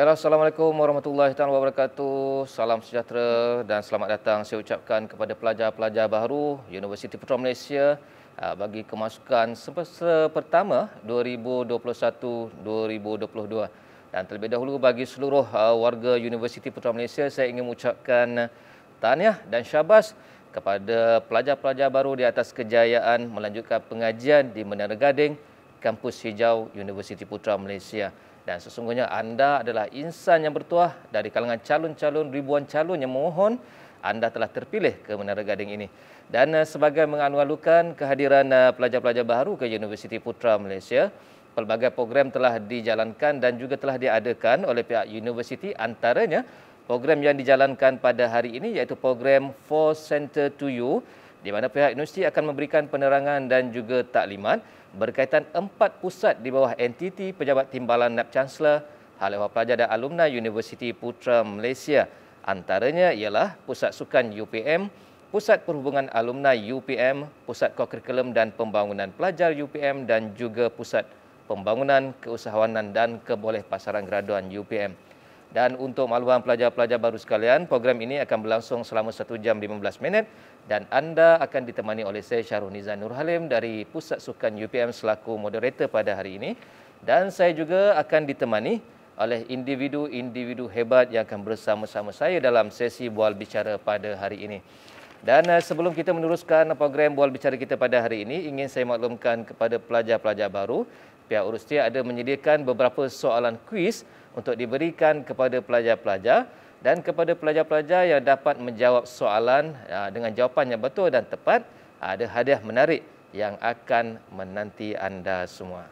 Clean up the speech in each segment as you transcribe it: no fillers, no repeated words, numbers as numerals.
Baiklah, Assalamualaikum warahmatullahi wabarakatuh. Salam sejahtera dan selamat datang saya ucapkan kepada pelajar-pelajar baru Universiti Putra Malaysia bagi kemasukan semester pertama 2021-2022. Dan terlebih dahulu bagi seluruh warga Universiti Putra Malaysia, saya ingin mengucapkan tahniah dan syabas kepada pelajar-pelajar baru di atas kejayaan melanjutkan pengajian di Menara Gading, Kampus Hijau Universiti Putra Malaysia. Dan sesungguhnya anda adalah insan yang bertuah dari kalangan calon-calon ribuan calon yang memohon, anda telah terpilih ke Menara Gading ini. Dan sebagai mengalu-alukan kehadiran pelajar-pelajar baru ke Universiti Putra Malaysia, pelbagai program telah dijalankan dan juga telah diadakan oleh pihak universiti, antaranya program yang dijalankan pada hari ini iaitu program For Center to You, di mana pihak universiti akan memberikan penerangan dan juga taklimat berkaitan 4 pusat di bawah entiti Pejabat Timbalan Nab Chancellor Hal Ehwal Pelajar dan Alumni Universiti Putra Malaysia. Antaranya ialah Pusat Sukan UPM, Pusat Perhubungan Alumni UPM, Pusat Kokurikulum dan Pembangunan Pelajar UPM dan juga Pusat Pembangunan Keusahawanan dan Kebolehpasaran Graduan UPM. Dan untuk makluman pelajar-pelajar baru sekalian, program ini akan berlangsung selama 1 jam 15 minit dan anda akan ditemani oleh saya Syahrul Nizam Nur Halim dari Pusat Sukan UPM selaku moderator pada hari ini. Dan saya juga akan ditemani oleh individu-individu hebat yang akan bersama-sama saya dalam sesi Bual Bicara pada hari ini. Dan sebelum kita meneruskan program Bual Bicara kita pada hari ini, ingin saya maklumkan kepada pelajar-pelajar baru, pihak Urustia ada menyediakan beberapa soalan kuis untuk diberikan kepada pelajar-pelajar, dan kepada pelajar-pelajar yang dapat menjawab soalan dengan jawapan yang betul dan tepat, ada hadiah menarik yang akan menanti anda semua.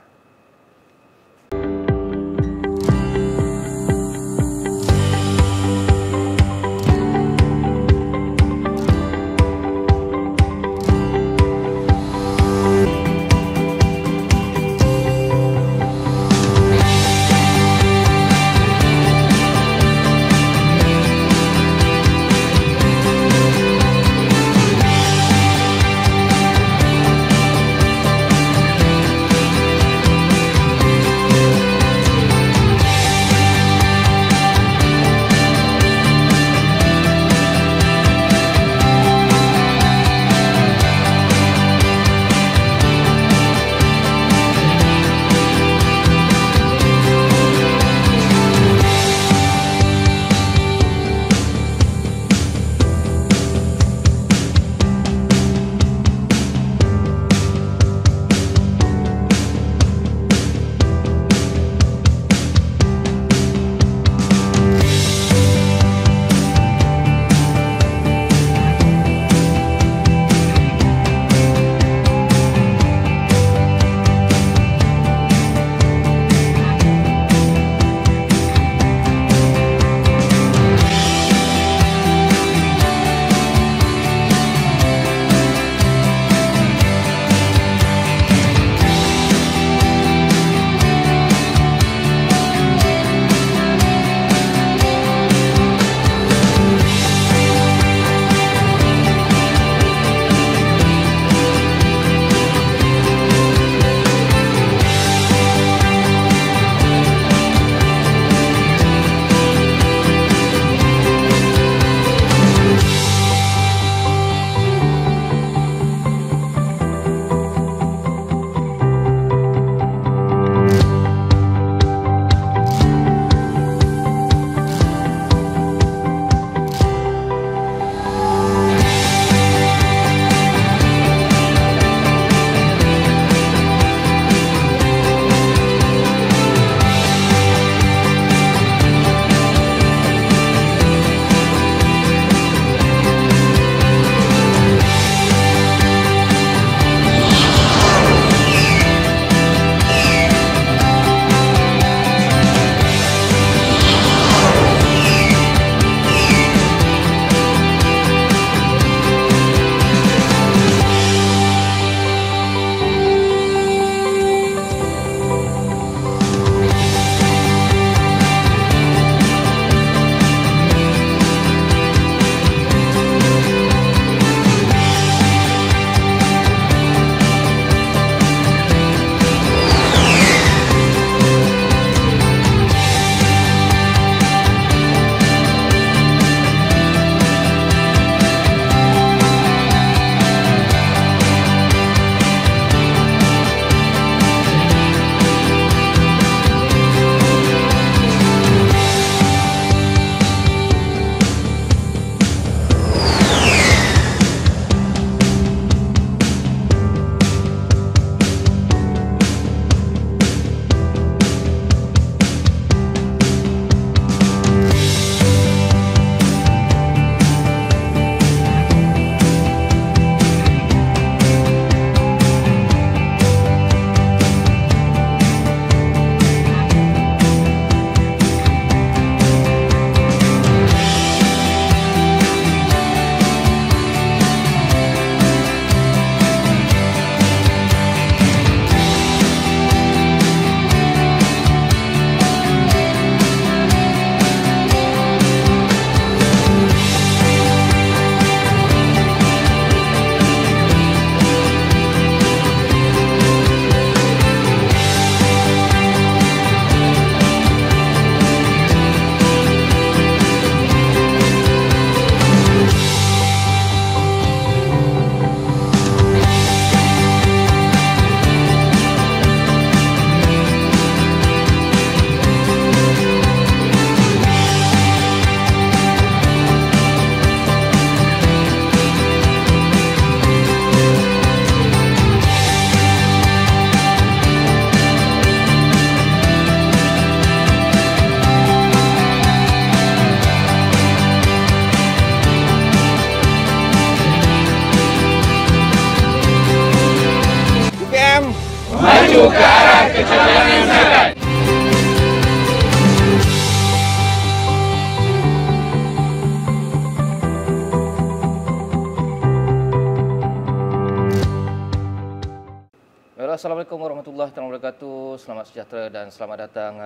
Assalamualaikum warahmatullahi wabarakatuh. Selamat sejahtera dan selamat datang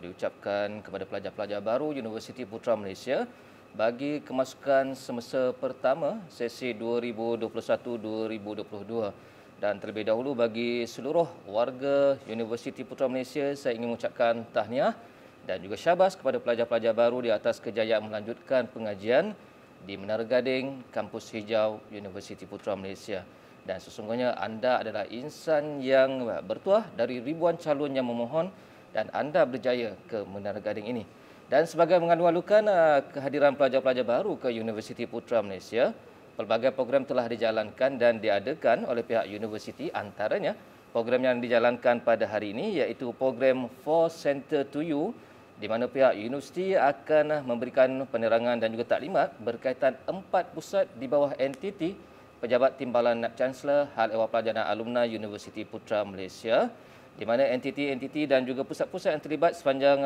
diucapkan kepada pelajar-pelajar baru Universiti Putra Malaysia bagi kemasukan semester pertama sesi 2021-2022. Dan terlebih dahulu bagi seluruh warga Universiti Putra Malaysia, saya ingin mengucapkan tahniah dan juga syabas kepada pelajar-pelajar baru di atas kejayaan melanjutkan pengajian di Menara Gading, Kampus Hijau Universiti Putra Malaysia. Dan sesungguhnya anda adalah insan yang bertuah dari ribuan calon yang memohon dan anda berjaya ke Menara Gading ini. Dan sebagai mengalu-alukan kehadiran pelajar-pelajar baru ke Universiti Putra Malaysia, pelbagai program telah dijalankan dan diadakan oleh pihak universiti, antaranya program yang dijalankan pada hari ini iaitu program 4 Center to You, di mana pihak universiti akan memberikan penerangan dan juga taklimat berkaitan 4 pusat di bawah entiti Pejabat Timbalan Naib Chancellor Hal Ehwal Pelajar dan Alumni Universiti Putra Malaysia, di mana entiti-entiti dan juga pusat-pusat yang terlibat sepanjang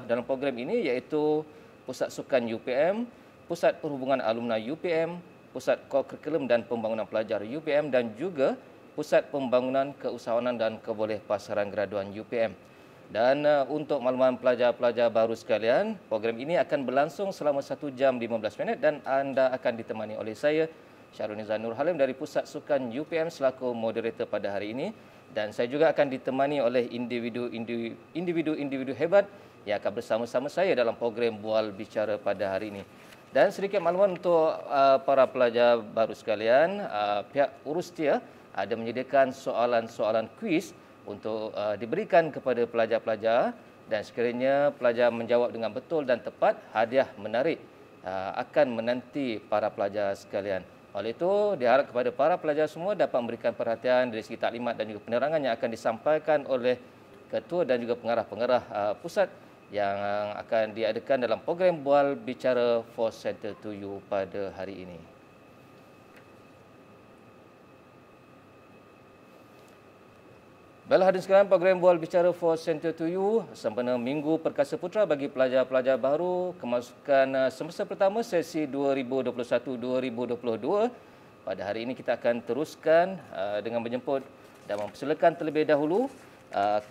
dalam program ini iaitu Pusat Sukan UPM, Pusat Perhubungan Alumni UPM, Pusat Kurikulum dan Pembangunan Pelajar UPM dan juga Pusat Pembangunan Keusahawanan dan Kebolehpasaran Graduan UPM. Dan untuk makluman pelajar-pelajar baru sekalian, program ini akan berlangsung selama 1 jam 15 minit dan anda akan ditemani oleh saya, Syahrul Nizam Nur Halim dari Pusat Sukan UPM selaku moderator pada hari ini, dan saya juga akan ditemani oleh individu-individu hebat yang akan bersama-sama saya dalam program Bual Bicara pada hari ini. Dan sedikit makluman untuk para pelajar baru sekalian, pihak Urustia ada menyediakan soalan-soalan kuis untuk diberikan kepada pelajar-pelajar, dan sekiranya pelajar menjawab dengan betul dan tepat, hadiah menarik akan menanti para pelajar sekalian. Oleh itu, diharap kepada para pelajar semua dapat memberikan perhatian dari segi taklimat dan juga penerangan yang akan disampaikan oleh ketua dan juga pengarah-pengarah pusat yang akan diadakan dalam program Bual Bicara 4 Center to You pada hari ini. Baiklah hadirin sekalian, program Bual Bicara 4 Center to You sempena Minggu Perkasa Putra bagi pelajar-pelajar baru kemasukan semester pertama sesi 2021-2022. Pada hari ini kita akan teruskan dengan menjemput dan mempersilakan terlebih dahulu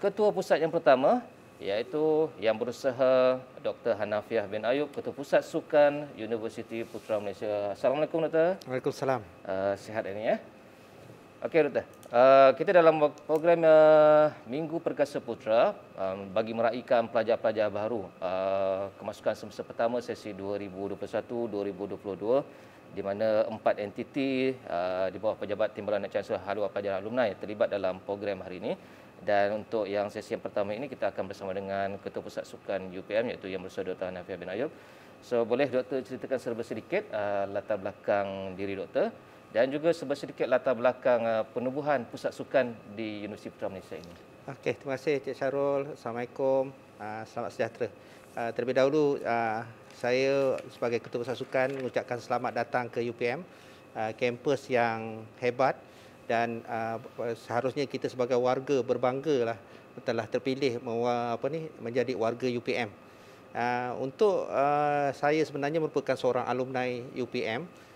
Ketua Pusat yang pertama, iaitu yang berusaha Dr. Hanafiah bin Ayub, Ketua Pusat Sukan Universiti Putra Malaysia. Assalamualaikum Dr. Waalaikumsalam. Sihat ini ya? Okey Dr. Kita dalam program Minggu Perkasa Putra bagi meraihkan pelajar-pelajar baru kemasukan semester pertama sesi 2021-2022, di mana 4 entiti di bawah Pejabat Timbalan Naib Chancellor Hal Ehwal Pelajar dan Alumni terlibat dalam program hari ini. Dan untuk yang sesi yang pertama ini kita akan bersama dengan Ketua Pusat Sukan UPM iaitu yang berusaha Dr. Hanafiah bin Ayub. So boleh Doktor ceritakan serba sedikit latar belakang diri Doktor dan juga sedikit latar belakang penubuhan Pusat Sukan di Universiti Putra Malaysia ini. Okey, terima kasih Cik Syarul. Assalamualaikum. Selamat sejahtera. Terlebih dahulu saya sebagai Ketua Pusat Sukan mengucapkan selamat datang ke UPM, kampus yang hebat, dan seharusnya kita sebagai warga berbanggalah telah terpilih menjadi warga UPM. Untuk saya sebenarnya merupakan seorang alumni UPM,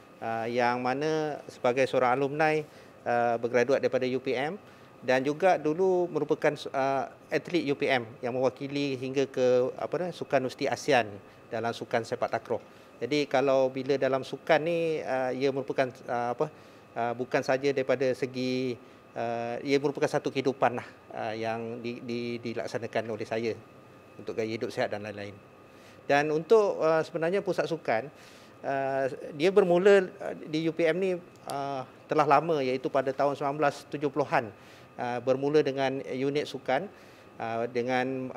yang mana sebagai seorang alumni bergraduat daripada UPM dan juga dulu merupakan atlet UPM yang mewakili hingga ke Sukan Universiti ASEAN dalam sukan sepak takraw. Jadi kalau bila dalam sukan ni ia merupakan bukan saja daripada segi ia merupakan satu kehidupan yang dilaksanakan oleh saya untuk gaya hidup sihat dan lain-lain. Dan untuk sebenarnya pusat sukan dia bermula di UPM ni telah lama, iaitu pada tahun 1970-an. Bermula dengan unit sukan dengan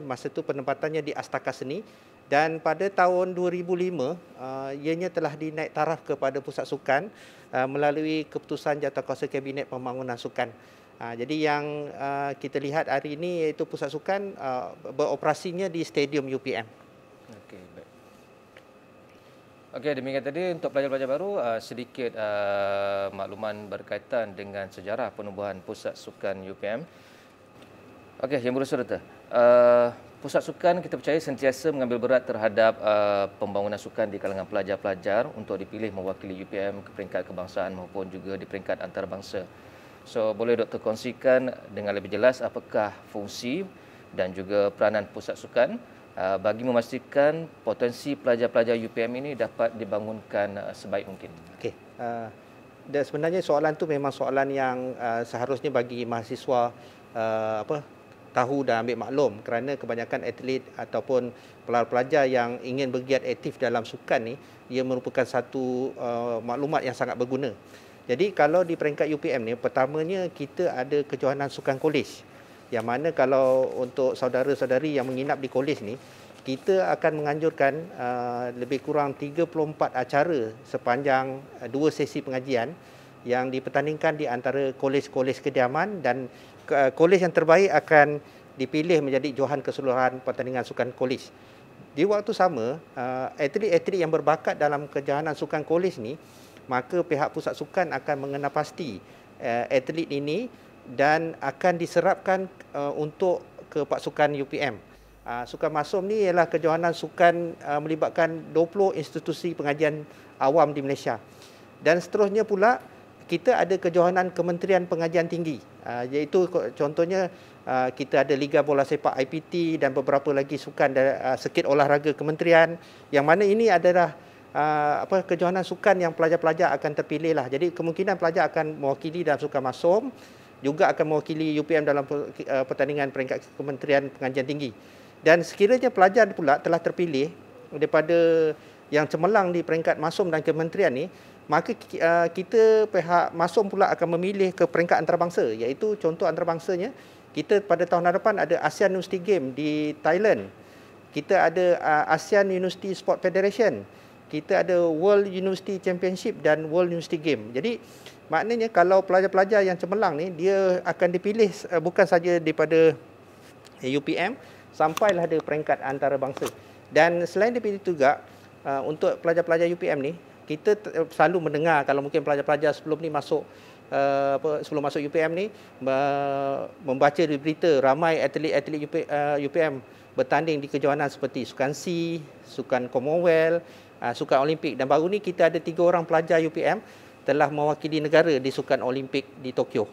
masa itu penempatannya di Astaka Seni, dan pada tahun 2005 ianya telah dinaik taraf kepada pusat sukan melalui keputusan Jawatankuasa Kabinet Pembangunan Sukan. Jadi yang kita lihat hari ini iaitu pusat sukan beroperasinya di Stadium UPM. Okey, baik. Okey, demikian tadi untuk pelajar-pelajar baru sedikit makluman berkaitan dengan sejarah penubuhan Pusat Sukan UPM. Okey, yang berusaha Doktor. Pusat Sukan kita percaya sentiasa mengambil berat terhadap pembangunan sukan di kalangan pelajar-pelajar untuk dipilih mewakili UPM ke peringkat kebangsaan maupun juga di peringkat antarabangsa. So, boleh Doktor kongsikan dengan lebih jelas apakah fungsi dan juga peranan pusat sukan bagi memastikan potensi pelajar-pelajar UPM ini dapat dibangunkan sebaik mungkin. Okey. Dan sebenarnya soalan tu memang soalan yang seharusnya bagi mahasiswa tahu dan ambil maklum, kerana kebanyakan atlet ataupun pelajar yang ingin bergiat aktif dalam sukan ni, ia merupakan satu maklumat yang sangat berguna. Jadi kalau di peringkat UPM ni, pertamanya kita ada kejohanan sukan kolej. Yang mana kalau untuk saudara-saudari yang menginap di kolej ni, kita akan menganjurkan lebih kurang 34 acara sepanjang 2 sesi pengajian yang dipertandingkan di antara kolej-kolej kediaman, dan kolej yang terbaik akan dipilih menjadi johan keseluruhan pertandingan sukan kolej. Di waktu sama, atlet-atlet yang berbakat dalam kejohanan sukan kolej ni, maka pihak pusat sukan akan mengenal pasti atlet ini dan akan diserapkan untuk ke pasukan UPM. Sukan Masom ni ialah kejohanan sukan melibatkan 20 institusi pengajian awam di Malaysia. Dan seterusnya pula, kita ada kejohanan Kementerian Pengajian Tinggi, iaitu contohnya kita ada Liga Bola Sepak IPT dan beberapa lagi sukan sekit olahraga kementerian, yang mana ini adalah kejohanan sukan yang pelajar-pelajar akan terpilih lah. Jadi kemungkinan pelajar akan mewakili dalam sukan Masom, juga akan mewakili UPM dalam pertandingan peringkat Kementerian Pengajian Tinggi. Dan sekiranya pelajar pula telah terpilih daripada yang cemerlang di peringkat Masom dan Kementerian ni, maka kita pihak Masom pula akan memilih ke peringkat antarabangsa, iaitu contoh antarabangsanya, kita pada tahun hadapan ada ASEAN University Game di Thailand. Kita ada ASEAN University Sport Federation. Kita ada World University Championship dan World University Game. Jadi maknanya kalau pelajar-pelajar yang cemerlang ni, dia akan dipilih bukan saja daripada UPM, sampailah ada peringkat antarabangsa. Dan selain daripada itu juga, untuk pelajar-pelajar UPM ni, kita selalu mendengar kalau mungkin pelajar-pelajar sebelum ni masuk sebelum masuk UPM ni membaca di berita ramai atlet-atlet UPM bertanding di kejohanan seperti Sukan SEA, Sukan Commonwealth, Sukan Olimpik, dan baru ni kita ada 3 orang pelajar UPM telah mewakili negara di Sukan Olimpik di Tokyo.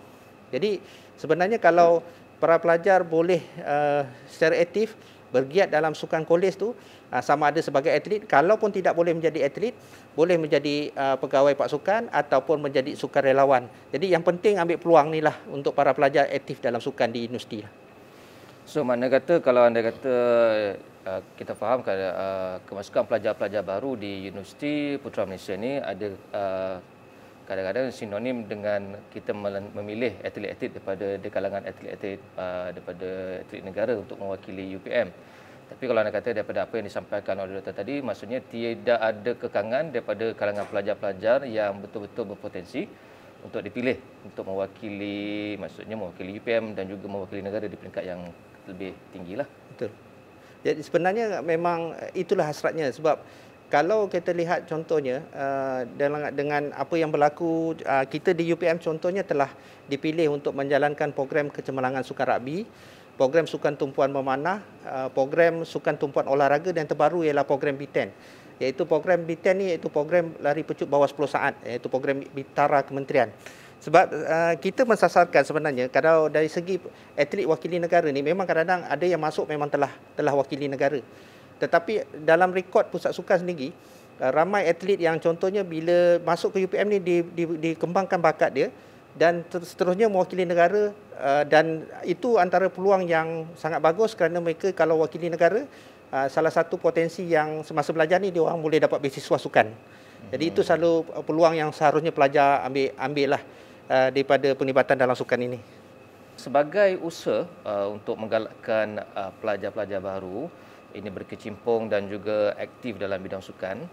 Jadi sebenarnya kalau para pelajar boleh secara aktif bergiat dalam sukan kolej tu, sama ada sebagai atlet, kalaupun tidak boleh menjadi atlet, boleh menjadi pegawai pasukan ataupun menjadi sukarelawan. Jadi yang penting ambil peluang ni lah untuk para pelajar aktif dalam sukan di universiti. So, makna kata kalau anda kata kita faham kemasukan pelajar-pelajar baru di Universiti Putra Malaysia ni ada kadang-kadang sinonim dengan kita memilih atlet-atlet daripada di kalangan atlet-atlet daripada atlet negara untuk mewakili UPM. Tapi kalau anda kata daripada apa yang disampaikan oleh Doktor tadi, maksudnya tidak ada kekangan daripada kalangan pelajar-pelajar yang betul-betul berpotensi untuk dipilih untuk mewakili, maksudnya mewakili UPM dan juga mewakili negara di peringkat yang lebih tinggilah. Betul. Jadi sebenarnya memang itulah hasratnya, sebab kalau kita lihat contohnya dengan apa yang berlaku, kita di UPM contohnya telah dipilih untuk menjalankan program kecemerlangan sukan rugby, program sukan tumpuan memanah, program sukan tumpuan olahraga, dan terbaru ialah program B10. Iaitu program B10 ni iaitu program lari pecut bawah 10 saat, iaitu program Bintara Kementerian. Sebab kita mensasarkan sebenarnya kalau dari segi atlet wakili negara ni, memang kadang-kadang ada yang masuk memang telah wakili negara. Tetapi dalam rekod pusat sukan sendiri, ramai atlet yang contohnya bila masuk ke UPM ni dikembangkan bakat dia dan seterusnya mewakili negara, dan itu antara peluang yang sangat bagus kerana mereka kalau wakili negara, salah satu potensi yang semasa belajar ni dia orang boleh dapat beasiswa sukan. Jadi itu selalu peluang yang seharusnya pelajar ambil lah daripada penglibatan dalam sukan ini. Sebagai usaha untuk menggalakkan pelajar-pelajar baru ini berkecimpung dan juga aktif dalam bidang sukan,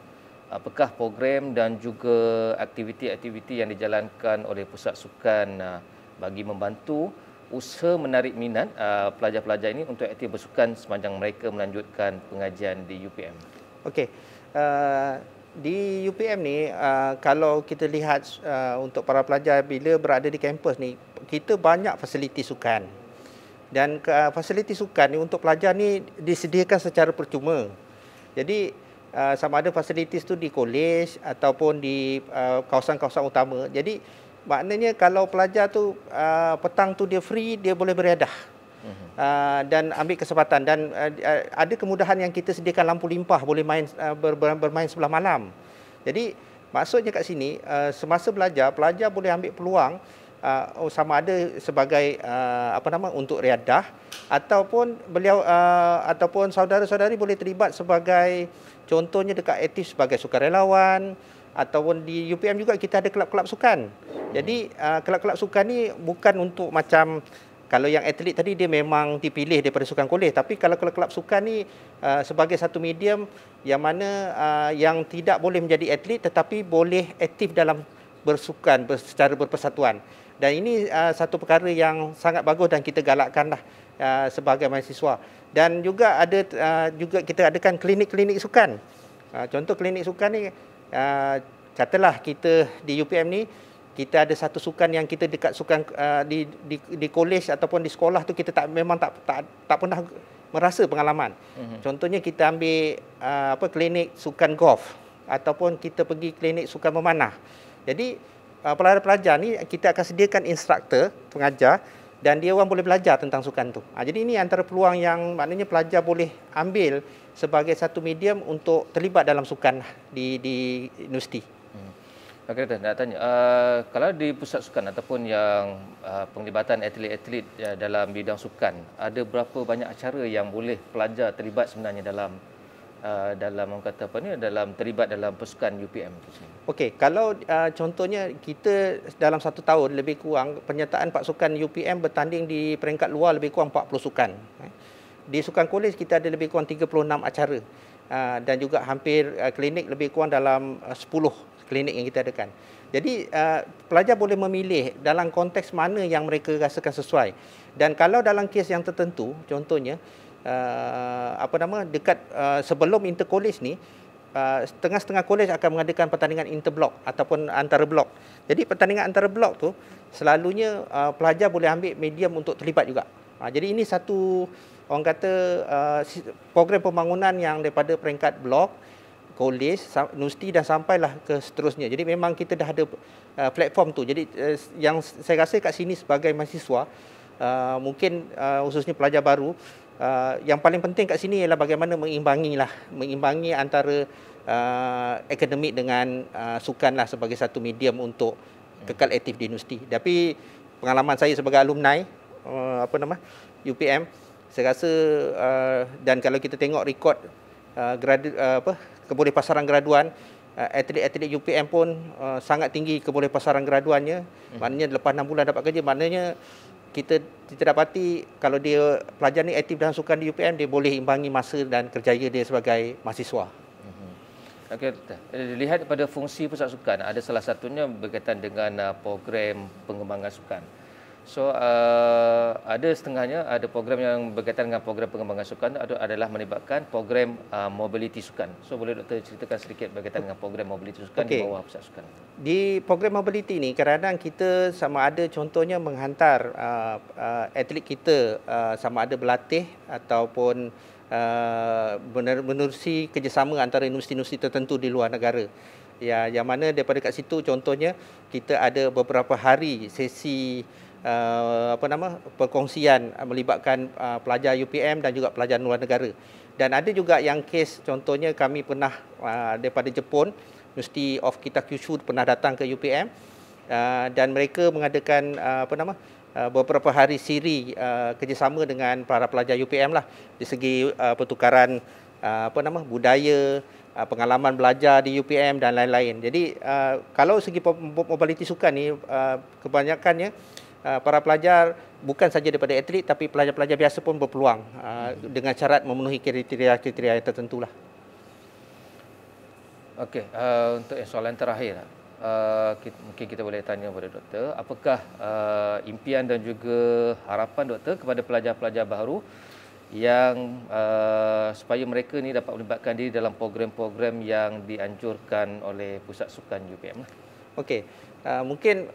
apakah program dan juga aktiviti-aktiviti yang dijalankan oleh pusat sukan bagi membantu usaha menarik minat pelajar-pelajar ini untuk aktif bersukan sepanjang mereka melanjutkan pengajian di UPM? Okey. Di UPM ni, kalau kita lihat untuk para pelajar bila berada di kampus ni, kita banyak fasiliti sukan. Dan fasiliti sukan ni untuk pelajar ni disediakan secara percuma. Jadi sama ada fasilitis tu di kolej ataupun di kawasan-kawasan utama. Jadi maknanya kalau pelajar tu petang tu dia free, dia boleh beriadah. Dan ambil kesempatan, dan ada kemudahan yang kita sediakan lampu limpah, boleh main bermain sebelah malam. Jadi maksudnya kat sini semasa belajar, pelajar boleh ambil peluang sama ada sebagai untuk riadah, ataupun beliau ataupun saudara-saudari boleh terlibat sebagai, contohnya dekat aktif sebagai sukarelawan, ataupun di UPM juga kita ada kelab-kelab sukan. Jadi kelab-kelab sukan ni bukan untuk macam kalau yang atlet tadi dia memang dipilih daripada sukan kolej, tapi kalau kelab-kelab sukan ni sebagai satu medium yang mana yang tidak boleh menjadi atlet tetapi boleh aktif dalam bersukan secara berpersatuan. Dan ini satu perkara yang sangat bagus dan kita galakkanlah sebagai mahasiswa. Dan juga ada juga kita adakan klinik-klinik sukan. Contoh klinik sukan ni, katalah kita di UPM ni kita ada satu sukan yang kita dekat sukan di kolej ataupun di sekolah tu kita memang tak pernah merasa pengalaman. Contohnya kita ambil klinik sukan golf, ataupun kita pergi klinik sukan memanah. Jadi pelajar-pelajar ni kita akan sediakan instruktor, pengajar, dan dia orang boleh belajar tentang sukan tu. Jadi ini antara peluang yang maknanya pelajar boleh ambil sebagai satu medium untuk terlibat dalam sukan di universiti. Okey, nak tanya, kalau di pusat sukan ataupun yang penglibatan atlet-atlet dalam bidang sukan, ada berapa banyak acara yang boleh pelajar terlibat sebenarnya dalam dalam terlibat dalam pasukan UPM itu sendiri? Okey, kalau contohnya kita dalam satu tahun lebih kurang penyertaan pasukan UPM bertanding di peringkat luar lebih kurang 40 sukan. Di sukan kolej kita ada lebih kurang 36 acara. Dan juga hampir klinik lebih kurang dalam 10 klinik yang kita adakan. Jadi pelajar boleh memilih dalam konteks mana yang mereka rasakan sesuai. Dan kalau dalam kes yang tertentu, contohnya dekat sebelum interkolej ni, setengah-setengah kolej akan mengadakan pertandingan interblok ataupun antara blok. Jadi pertandingan antara blok tu selalunya pelajar boleh ambil medium untuk terlibat juga. Jadi ini satu, orang kata, program pembangunan yang daripada peringkat blok, kolej, universiti dan sampailah ke seterusnya. Jadi memang kita dah ada platform tu. Jadi yang saya rasa kat sini sebagai mahasiswa, mungkin khususnya pelajar baru, yang paling penting kat sini ialah bagaimana mengimbangi antara akademik dengan sukan lah sebagai satu medium untuk kekal aktif di universiti. Tapi pengalaman saya sebagai alumni UPM, saya rasa dan kalau kita tengok rekod kebolehpasaran graduan, atlet-atlet UPM pun sangat tinggi kebolehpasaran graduannya. Maknanya lepas 6 bulan dapat kerja, maknanya kita dapati kalau dia pelajar ni aktif dalam sukan di UPM, dia boleh imbangi masa dan kerjaya dia sebagai mahasiswa. Okey, dilihat pada fungsi pusat sukan, ada salah satunya berkaitan dengan program pengembangan sukan. So ada setengahnya ada program yang berkaitan dengan program pengembangan sukan adalah melibatkan program mobility sukan. So boleh Doktor ceritakan sedikit berkaitan dengan program mobility sukan di bawah pusat sukan? Di program mobility ni kadang-kadang kita sama ada contohnya menghantar atlet kita sama ada berlatih ataupun menerusi kerjasama antara universiti-universiti tertentu di luar negara. Ya, yang mana daripada kat situ contohnya kita ada beberapa hari sesi perkongsian melibatkan pelajar UPM dan juga pelajar luar negara. Dan ada juga yang kes, contohnya kami pernah daripada Jepun, University of Kitakyushu pernah datang ke UPM dan mereka mengadakan beberapa hari siri kerjasama dengan para pelajar UPM lah di segi pertukaran budaya, pengalaman belajar di UPM dan lain-lain. Jadi kalau segi mobility sukan ni kebanyakannya para pelajar bukan saja daripada atlet tapi pelajar-pelajar biasa pun berpeluang dengan syarat memenuhi kriteria-kriteria yang tertentu lah. Okey, untuk soalan terakhir, mungkin kita boleh tanya kepada Doktor, apakah impian dan juga harapan Doktor kepada pelajar-pelajar baru yang supaya mereka ni dapat melibatkan diri dalam program-program yang dianjurkan oleh Pusat Sukan UPM? Okey, mungkin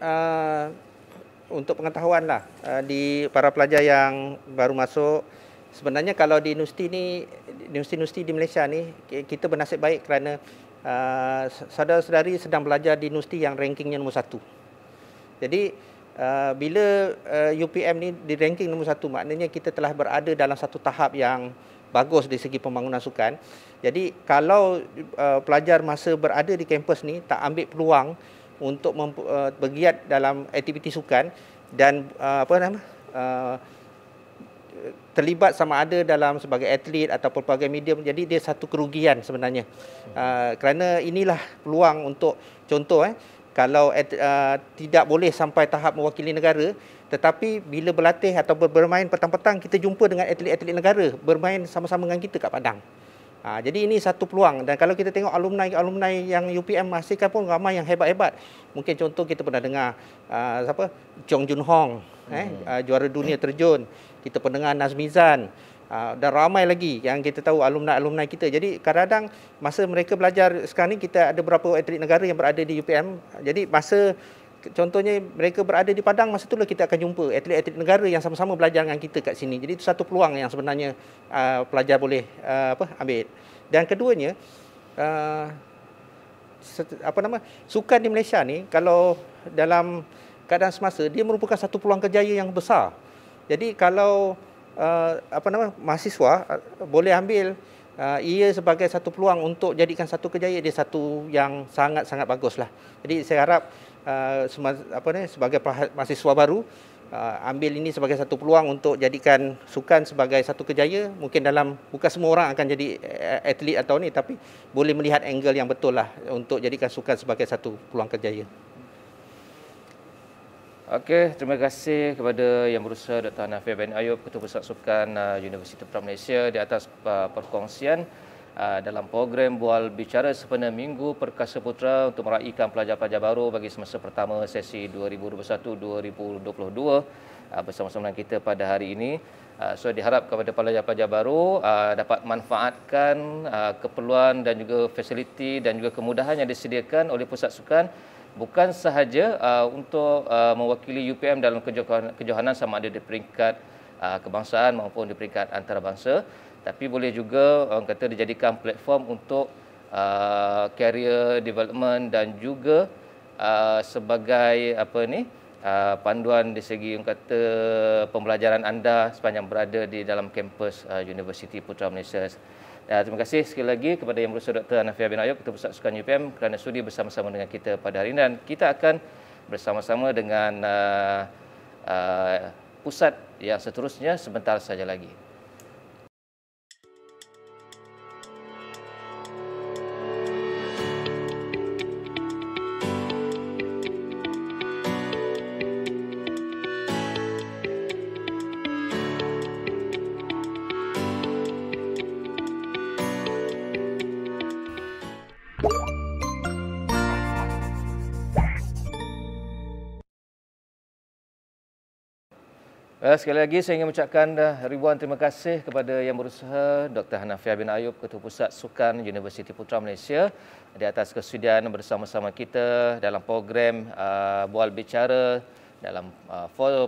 untuk pengetahuan lah di para pelajar yang baru masuk, sebenarnya kalau di universiti ni, universiti-universiti di Malaysia ni, kita bernasib baik kerana saudara-saudari sedang belajar di universiti yang rankingnya nombor 1. Jadi bila UPM ni di ranking nombor 1, maknanya kita telah berada dalam satu tahap yang bagus di segi pembangunan sukan. Jadi kalau pelajar masa berada di kampus ni tak ambil peluang untuk bergiat dalam aktiviti sukan dan terlibat sama ada dalam sebagai atlet atau pelbagai medium, jadi dia satu kerugian sebenarnya. Kerana inilah peluang untuk contoh kalau tidak boleh sampai tahap mewakili negara, tetapi bila berlatih atau bermain petang-petang, kita jumpa dengan atlet-atlet negara bermain sama-sama dengan kita kat padang. Jadi ini satu peluang. Dan kalau kita tengok alumni yang UPM menghasilkan pun ramai yang hebat-hebat. Mungkin contoh kita pernah dengar Chong Jun Hong, juara dunia terjun. Kita pernah dengar Nazmizan. Dan ramai lagi yang kita tahu alumni kita. Jadi kadang-kadang masa mereka belajar sekarang ni, kita ada beberapa atlet negara yang berada di UPM. Jadi masa contohnya mereka berada di Padang, masa itulah kita akan jumpa atlet-atlet negara yang sama-sama belajar dengan kita kat sini. Jadi itu satu peluang yang sebenarnya pelajar boleh ambil. Dan keduanya, sukan di Malaysia ni kalau dalam keadaan semasa, dia merupakan satu peluang kerjaya yang besar. Jadi kalau mahasiswa boleh ambil ia sebagai satu peluang untuk jadikan satu kerjaya, dia satu yang sangat-sangat baguslah. Jadi saya harap sebagai mahasiswa baru ambil ini sebagai satu peluang untuk jadikan sukan sebagai satu kerjaya. Mungkin bukan semua orang akan jadi atlet atau ni, tapi boleh melihat angle yang betul lah untuk jadikan sukan sebagai satu peluang kerjaya. Okey, terima kasih kepada Yang Berusaha Dr. Hanafiah bin Ayub, Ketua Pusat Sukan Universiti Putra Malaysia, di atas perkongsian dalam program Bual Bicara Sempena Minggu Perkasa Putra untuk meraihkan pelajar-pelajar baru bagi semester pertama sesi 2021-2022 bersama-sama dengan kita pada hari ini. So diharap kepada pelajar-pelajar baru dapat manfaatkan keperluan dan juga fasiliti dan juga kemudahan yang disediakan oleh Pusat Sukan, bukan sahaja untuk mewakili UPM dalam kejohanan sama ada di peringkat kebangsaan maupun di peringkat antarabangsa, tapi boleh juga orang kata dijadikan platform untuk career development dan juga sebagai panduan di segi orang kata pembelajaran anda sepanjang berada di dalam kampus Universiti Putra Malaysia. Terima kasih sekali lagi kepada Yang Berusaha Dr. Hanafiah bin Ayub, Ketua Pusat Sukan UPM, kerana sudi bersama-sama dengan kita pada hari ini, dan kita akan bersama-sama dengan pusat yang seterusnya sebentar saja lagi. Sekali lagi saya ingin mengucapkan ribuan terima kasih kepada Yang Berusaha Dr. Hanafiah bin Ayub, Ketua Pusat Sukan Universiti Putra Malaysia, di atas kesudian bersama-sama kita dalam program Bual Bicara dalam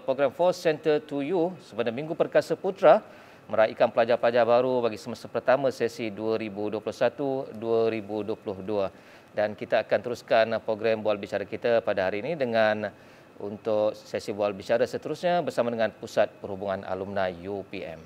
program Force Center to You Sempena Minggu Perkasa Putra, meraihkan pelajar-pelajar baru bagi semester pertama sesi 2021-2022. Dan kita akan teruskan program Bual Bicara kita pada hari ini dengan untuk sesi Bual Bicara seterusnya bersama dengan Pusat Perhubungan Alumni UPM.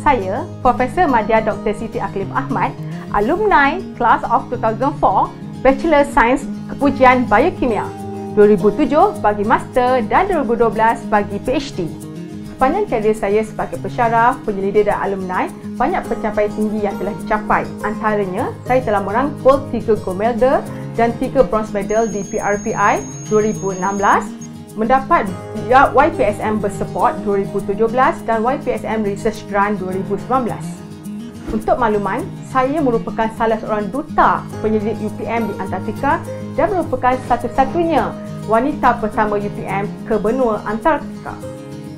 Saya, Profesor Madya Dr. Siti Akhlif Ahmad, alumni Class of 2004, Bachelor Sains Kepujian Biokimia, 2007 bagi Master dan 2012 bagi PhD. Sepanjang karier saya sebagai pensyarah, penyelidik dan alumni, banyak pencapaian tinggi yang telah dicapai. Antaranya, saya telah merangkul 3 gold medal dan 3 bronze medal di PRPI 2016, mendapat YPSM Bersupport 2017 dan YPSM Research Grant 2019. Untuk makluman, saya merupakan salah seorang duta penyelidik UPM di Antartika dan merupakan satu-satunya wanita pertama UPM ke benua Antartika.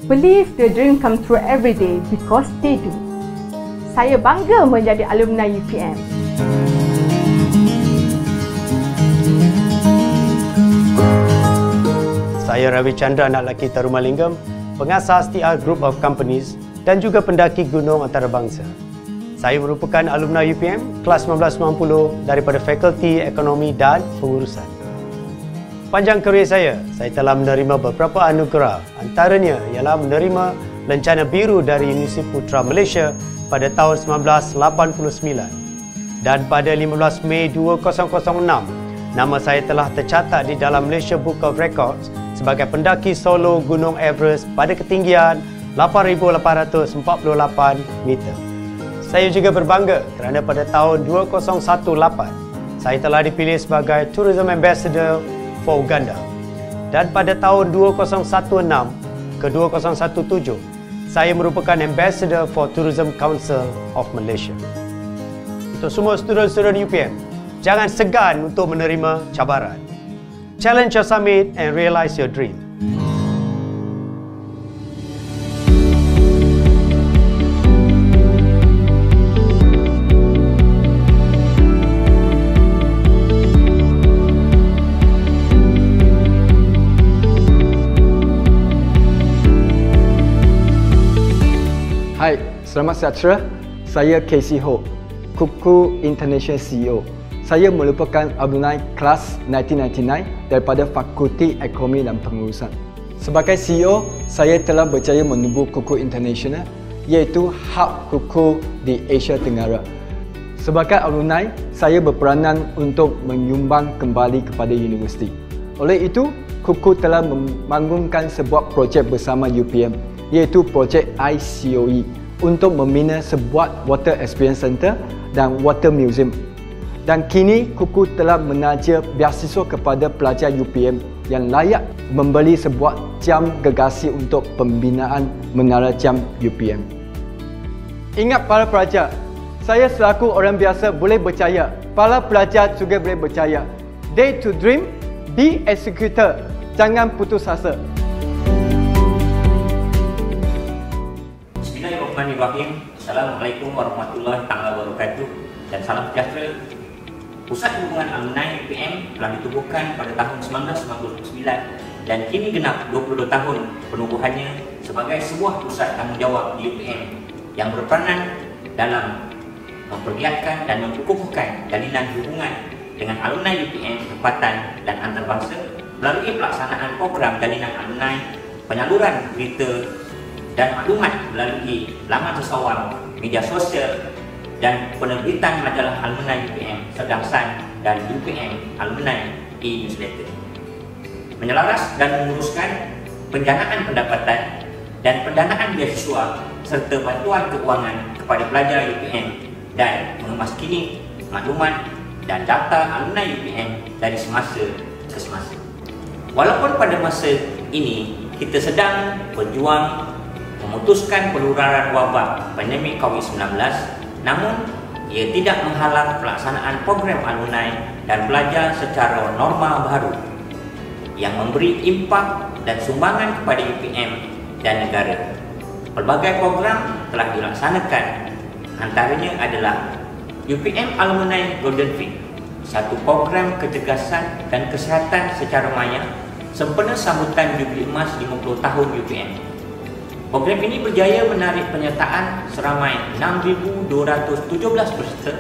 Believe the dream come true every day because they do. Saya bangga menjadi alumni UPM. Saya Ravi Chandra Anak Lelaki Tarumalingam, pengasas TR Group of Companies dan juga pendaki gunung antarabangsa. Saya merupakan alumni UPM kelas 1990 daripada Fakulti Ekonomi dan Pengurusan. Panjang kerjaya saya telah menerima beberapa anugerah, antaranya ialah menerima Lencana Biru dari Universiti Putra Malaysia pada tahun 1989. Dan pada 15 Mei 2006, nama saya telah tercatat di dalam Malaysia Book of Records sebagai pendaki solo Gunung Everest pada ketinggian 8,848 meter. Saya juga berbangga kerana pada tahun 2018, saya telah dipilih sebagai Tourism Ambassador for Uganda. Dan pada tahun 2016 ke 2017, saya merupakan Ambassador for Tourism Council of Malaysia. Untuk semua student-student UPM, jangan segan untuk menerima cabaran. Challenge your summit and realize your dream. Hai, selamat sejahtera. Saya Casey Ho, Kuku International CEO. Saya merupakan alumni kelas 1999 daripada Fakulti Ekonomi dan Pengurusan. Sebagai CEO, saya telah berjaya menubuh Kuku International, iaitu hub kuku di Asia Tenggara. Sebagai alumni, saya berperanan untuk menyumbang kembali kepada universiti. Oleh itu, Kuku telah membangunkan sebuah projek bersama UPM, iaitu projek ICOE untuk membina sebuah Water Experience Center dan Water Museum. Dan kini Kuku telah menaja beasiswa kepada pelajar UPM yang layak membeli sebuah jam gergasi untuk pembinaan menara jam UPM. Ingat para pelajar, saya selaku orang biasa boleh berjaya, para pelajar juga boleh berjaya. Dare to dream, be executor, jangan putus asa. Bismillahirrahmanirrahim. Assalamualaikum warahmatullahi wabarakatuh dan salam sejahtera. Pusat Hubungan Alumni UPM telah ditubuhkan pada tahun 1999 dan kini genap 22 tahun penubuhannya sebagai sebuah pusat tanggungjawab di UPM yang berperanan dalam mempergiatkan dan memperkukuhkan jalinan hubungan dengan alumni UPM tempatan dan antarabangsa melalui pelaksanaan program jalinan alumni, penyaluran berita dan maklumat melalui laman sesawang, media sosial dan penerbitan majalah alumni UPM Serdang San dan UPM Alumni e-Newsletter. Menyelaras dan menguruskan pendanaan pendapatan dan pendanaan beasiswa serta bantuan keuangan kepada pelajar UPM dan mengemaskini maklumat dan data alumni UPM dari semasa ke semasa. Walaupun pada masa ini kita sedang berjuang memutuskan penularan wabak pandemik COVID-19, namun ia tidak menghalang pelaksanaan program alumni dan pelajar secara norma baru yang memberi impak dan sumbangan kepada UPM dan negara. Pelbagai program telah dilaksanakan, antaranya adalah UPM Alumni Golden Week, satu program kecergasan dan kesihatan secara maya sempena sambutan Jubili Emas 50 tahun UPM. Program ini berjaya menarik penyertaan seramai 6,217 peserta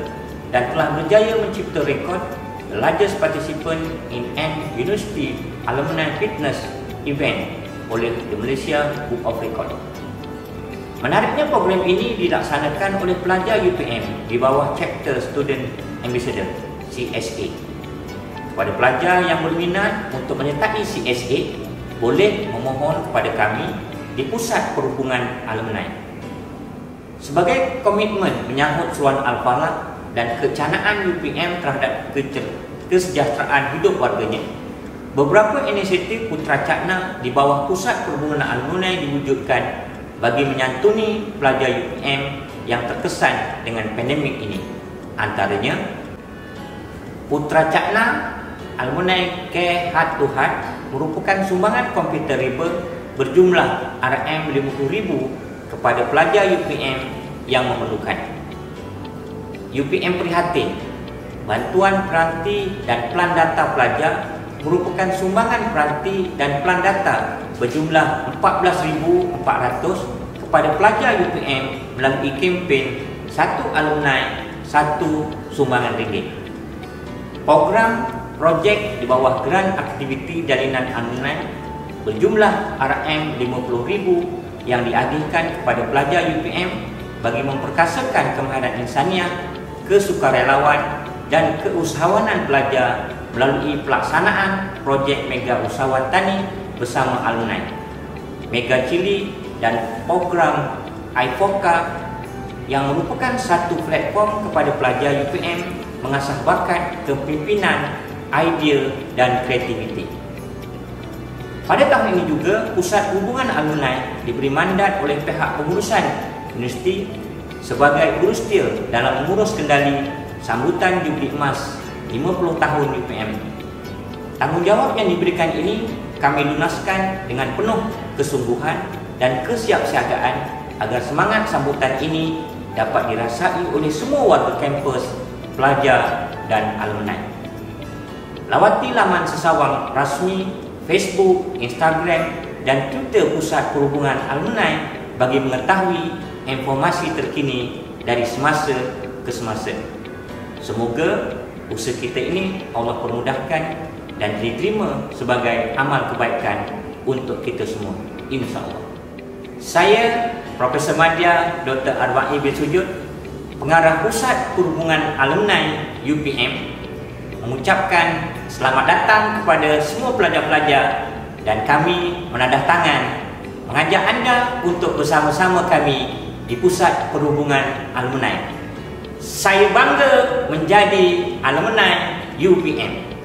dan telah berjaya mencipta rekod the largest participant in an University Alumni Fitness Event oleh the Malaysia Book of Records. Menariknya, program ini dilaksanakan oleh pelajar UPM di bawah Chapter Student Ambassador CSA. Kepada pelajar yang berminat untuk menyertai CSA, boleh memohon kepada kami di Pusat Perhubungan Alumni. Sebagai komitmen menyambut seruan Al-Falah dan kecanaan UPM terhadap kesejahteraan hidup warganya, beberapa inisiatif Putra Cakna di bawah Pusat Perhubungan Alumni diwujudkan bagi menyantuni pelajar UPM yang terkesan dengan pandemik ini. Antaranya, Putra Cakna Alumni Care Heart to Heart merupakan sumbangan komputer riba berjumlah RM50,000 kepada pelajar UPM yang memerlukan. UPM prihatin, bantuan peranti dan pelan data pelajar merupakan sumbangan peranti dan pelan data berjumlah 14,400 kepada pelajar UPM melalui kempen satu alumni, satu sumbangan ringgit. Program projek di bawah Grant Aktiviti Jalinan Alumni berjumlah RM50,000 yang diagihkan kepada pelajar UPM bagi memperkasakan kemahiran insaniah, kesukarelawan dan keusahawanan pelajar melalui pelaksanaan projek Mega Usahawan Tani bersama alumni, Mega Chili dan program IFOCA yang merupakan satu platform kepada pelajar UPM mengasah bakat kepimpinan, idea dan kreativiti. Pada tahun ini juga, Pusat Hubungan Alumni diberi mandat oleh pihak pengurusan universiti sebagai urustil dalam mengurus kendali sambutan Jubli Emas 50 tahun UPM. Tanggungjawab yang diberikan ini kami lunaskan dengan penuh kesungguhan dan kesiapsiagaan agar semangat sambutan ini dapat dirasai oleh semua warga kampus, pelajar dan alumni. Lawati laman sesawang rasmi Facebook, Instagram dan Twitter Pusat Perhubungan Alumni bagi mengetahui informasi terkini dari semasa ke semasa. Semoga usaha kita ini Allah permudahkan dan diterima sebagai amal kebaikan untuk kita semua, insya-Allah. Saya Profesor Madya Dr. Arba'i bin Sujud, Pengarah Pusat Perhubungan Alumni UPM, mengucapkan selamat datang kepada semua pelajar-pelajar dan kami menadah tangan mengajak anda untuk bersama-sama kami di Pusat Perhubungan Alumni. Saya bangga menjadi alumni UPM.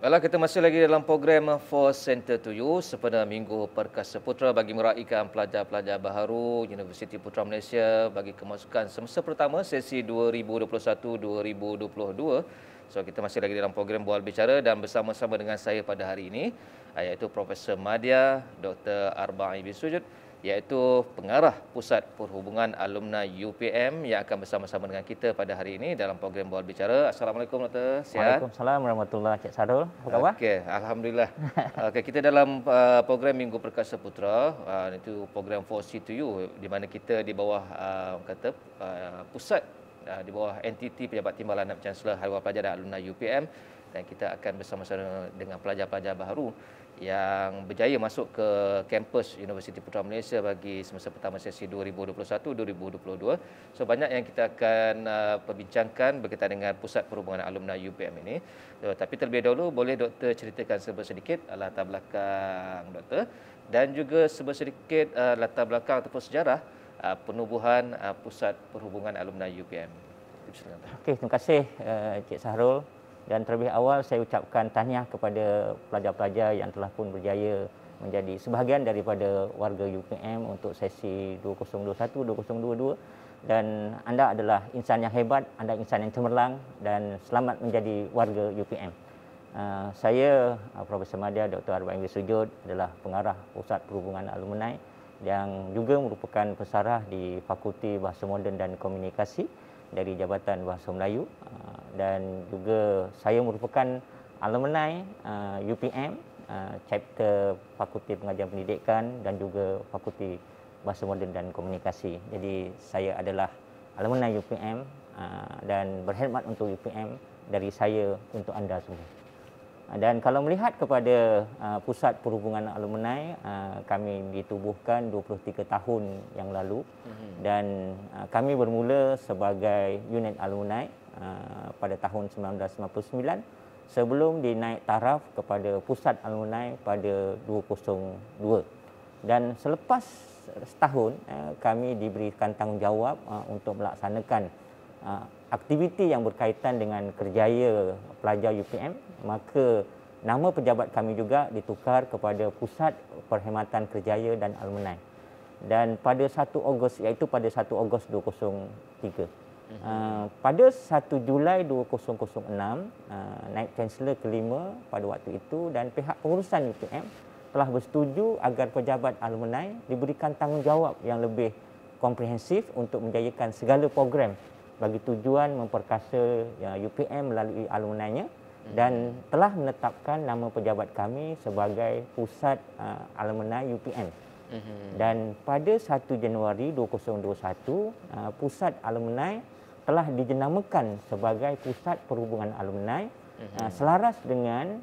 Baiklah, kita masih lagi dalam program For Center to You sempena Minggu Perkasa Putra bagi meraihkan pelajar-pelajar baharu Universiti Putra Malaysia bagi kemasukan semester pertama sesi 2021-2022. So, kita masih lagi dalam program Bual Bicara dan bersama-sama dengan saya pada hari ini iaitu Profesor Madya Dr. Arba'i bin Sujud, iaitu Pengarah Pusat Perhubungan Alumni UPM yang akan bersama-sama dengan kita pada hari ini dalam program Bual Bicara. Assalamualaikum Dr. Sihat? Waalaikumsalam warahmatullahi wabarakatuh. Cik Sarul, apa khabar? Okey, alhamdulillah. Okey, kita dalam program Minggu Perkasa Putra, itu program 4C to You di mana kita di bawah pusat di bawah entiti Pejabat Timbalan dan Chancellor Harian Pelajar dan Alumni UPM, dan kita akan bersama-sama dengan pelajar-pelajar baharu yang berjaya masuk ke kampus Universiti Putra Malaysia bagi semester pertama sesi 2021-2022. So, banyak yang kita akan perbincangkan berkaitan dengan Pusat Perhubungan Alumni UPM ini. Tapi terlebih dahulu, boleh doktor ceritakan sedikit latar belakang doktor dan juga sedikit latar belakang ataupun sejarah penubuhan Pusat Perhubungan Alumni UPM. Okey, terima kasih Cik Sahrul. Dan terlebih awal saya ucapkan tahniah kepada pelajar-pelajar yang telah pun berjaya menjadi sebahagian daripada warga UPM untuk sesi 2021-2022. Dan anda adalah insan yang hebat, anda insan yang cemerlang dan selamat menjadi warga UPM. Saya Profesor Madya Dr. Arba'i bin Sujud adalah Pengarah Pusat Perhubungan Alumni yang juga merupakan pesarah di Fakulti Bahasa Moden dan Komunikasi dari Jabatan Bahasa Melayu, dan juga saya merupakan alumni UPM chapter Fakulti Pengajian Pendidikan dan juga Fakulti Bahasa Moden dan Komunikasi. Jadi saya adalah alumni UPM dan berkhidmat untuk UPM dari saya untuk anda semua. Dan kalau melihat kepada Pusat Perhubungan Alumni, kami ditubuhkan 23 tahun yang lalu dan kami bermula sebagai unit alumni pada tahun 1999 sebelum dinaik taraf kepada Pusat Alumni pada 2002. Dan selepas setahun kami diberikan tanggungjawab untuk melaksanakan aktiviti yang berkaitan dengan kerjaya pelajar UPM, maka nama pejabat kami juga ditukar kepada Pusat Perkhidmatan Kerjaya dan Alumni. Dan pada 1 Ogos, iaitu pada 1 Ogos 2003. Pada 1 Julai 2006, Naib Chancellor kelima pada waktu itu dan pihak pengurusan UPM telah bersetuju agar pejabat alumni diberikan tanggungjawab yang lebih komprehensif untuk menjayakan segala program bagi tujuan memperkasa UPM melalui alumninya dan telah menetapkan nama pejabat kami sebagai Pusat Alumni UPM. Dan pada 1 Januari 2021, Pusat Alumni telah dijenamakan sebagai Pusat Perhubungan Alumni selaras dengan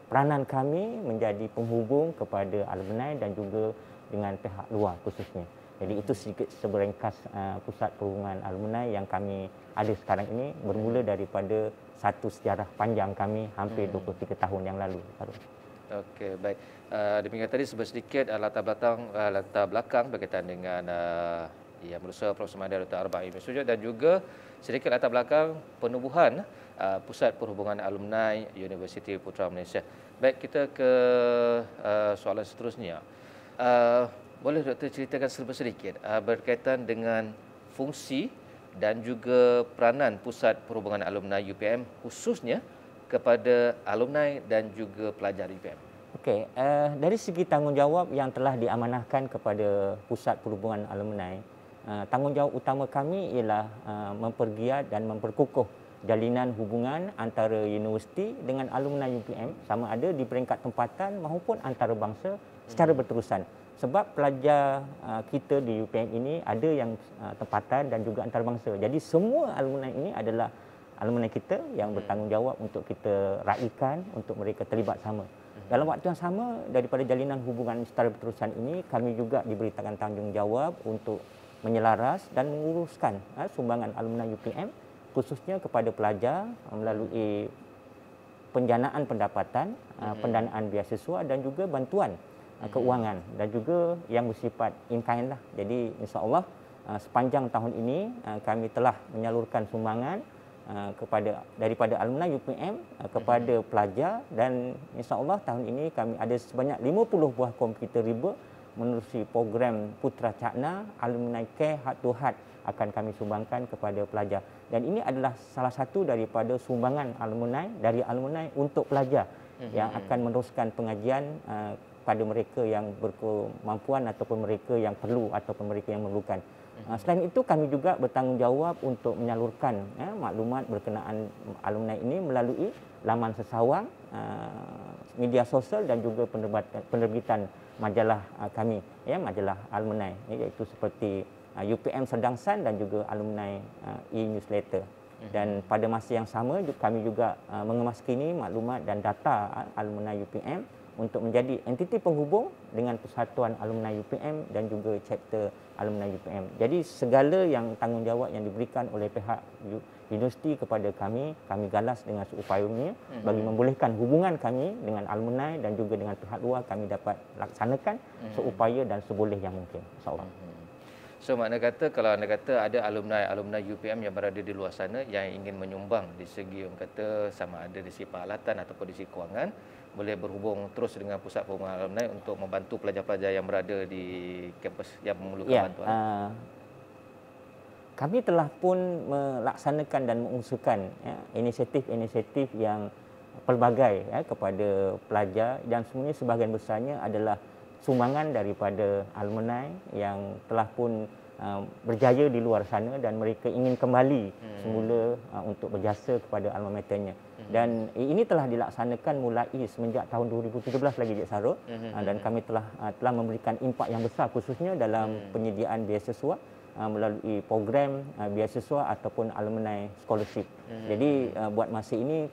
peranan kami menjadi penghubung kepada alumni dan juga dengan pihak luar khususnya. Jadi itu sedikit seberengkas Pusat Perhubungan Alumni yang kami ada sekarang ini, bermula daripada satu sejarah panjang kami hampir 23 tahun yang lalu. Okey, baik. Demikian tadi sedikit latar belakang berkaitan dengan Yang Berusaha Profesor Mahdi Dr. Arba'in bin Sujud dan juga sedikit latar belakang penubuhan Pusat Perhubungan Alumni Universiti Putra Malaysia. Baik, kita ke soalan seterusnya. Boleh Doktor ceritakan sedikit berkaitan dengan fungsi dan juga peranan Pusat Perhubungan Alumni UPM khususnya kepada alumni dan juga pelajar UPM. Okey, dari segi tanggungjawab yang telah diamanahkan kepada Pusat Perhubungan Alumni, tanggungjawab utama kami ialah mempergiat dan memperkukuh jalinan hubungan antara universiti dengan alumni UPM, sama ada di peringkat tempatan maupun antarabangsa secara berterusan. Sebab pelajar kita di UPM ini ada yang tempatan dan juga antarabangsa. Jadi semua alumni ini adalah alumni kita yang bertanggungjawab untuk kita raikan, untuk mereka terlibat sama. Dalam waktu yang sama, daripada jalinan hubungan secara berterusan ini, kami juga diberitakan tanggungjawab untuk menyelaras dan menguruskan sumbangan alumni UPM khususnya kepada pelajar melalui penjanaan pendapatan, pendanaan beasiswa dan juga bantuan keuangan dan juga yang bersifat in kind lah. Jadi insya-Allah sepanjang tahun ini kami telah menyalurkan sumbangan daripada alumni UPM kepada pelajar, dan insya-Allah tahun ini kami ada sebanyak 50 buah komputer riba menerusi program Putra Cakna Alumni Care Heart to Heart akan kami sumbangkan kepada pelajar. Dan ini adalah salah satu daripada sumbangan alumni dari alumni untuk pelajar yang akan meneruskan pengajian pada mereka yang berkemampuan ataupun mereka yang perlu ataupun mereka yang memerlukan. Selain itu, kami juga bertanggungjawab untuk menyalurkan maklumat berkenaan alumni ini melalui laman sesawang, media sosial dan juga penerbitan majalah kami, majalah alumni, iaitu seperti UPM Sedangsan dan juga alumni e-newsletter. Dan pada masa yang sama kami juga mengemaskini maklumat dan data alumni UPM untuk menjadi entiti penghubung dengan Persatuan Alumni UPM dan juga chapter Alumni UPM. Jadi segala yang tanggungjawab yang diberikan oleh pihak universiti kepada kami galas dengan seupayanya bagi membolehkan hubungan kami dengan alumni dan juga dengan pihak luar kami dapat laksanakan seupaya dan seboleh yang mungkin, insya-Allah. So makna kata, kalau anda kata ada alumni UPM yang berada di luar sana yang ingin menyumbang di segi kata sama ada di segi peralatan ataupun di segi kewangan, boleh berhubung terus dengan Pusat Perhubungan Alumni untuk membantu pelajar-pelajar yang berada di kampus yang memerlukan bantuan. Kami telah pun melaksanakan dan mengusulkan inisiatif-inisiatif yang pelbagai kepada pelajar, dan semuanya sebahagian besarnya adalah sumbangan daripada alumni yang telah pun berjaya di luar sana dan mereka ingin kembali semula untuk berjasa kepada alma maternya. Dan ini telah dilaksanakan mulai semenjak tahun 2017 lagi, Cik Sarul, dan kami telah memberikan impak yang besar khususnya dalam penyediaan beasiswa melalui program beasiswa ataupun alumni scholarship. Jadi buat masa ini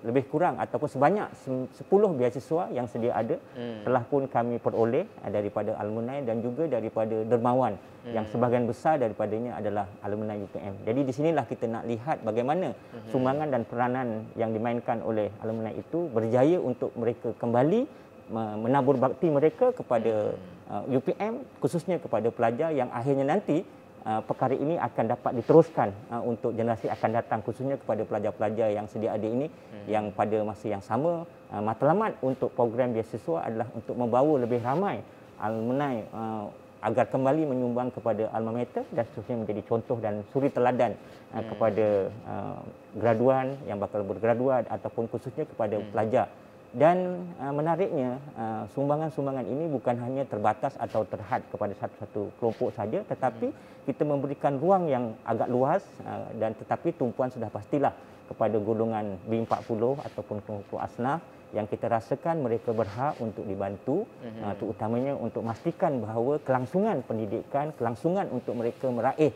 lebih kurang ataupun sebanyak 10 beasiswa yang sedia ada telah pun kami peroleh daripada alumni dan juga daripada dermawan yang sebahagian besar daripadanya adalah alumni UPM. Jadi di sinilah kita nak lihat bagaimana sumbangan dan peranan yang dimainkan oleh alumni itu berjaya untuk mereka kembali menabur bakti mereka kepada UPM, khususnya kepada pelajar yang akhirnya nanti perkara ini akan dapat diteruskan untuk generasi akan datang, khususnya kepada pelajar-pelajar yang sedia ada ini yang pada masa yang sama matlamat untuk program beasiswa adalah untuk membawa lebih ramai alumni agar kembali menyumbang kepada alma mater dan seterusnya menjadi contoh dan suri teladan kepada graduan yang bakal bergraduat ataupun khususnya kepada pelajar. Dan menariknya, sumbangan-sumbangan ini bukan hanya terbatas atau terhad kepada satu-satu kelompok saja, tetapi kita memberikan ruang yang agak luas dan tetapi tumpuan sudah pastilah kepada golongan B40 ataupun kelompok asnaf yang kita rasakan mereka berhak untuk dibantu, terutamanya untuk memastikan bahawa kelangsungan pendidikan, kelangsungan untuk mereka meraih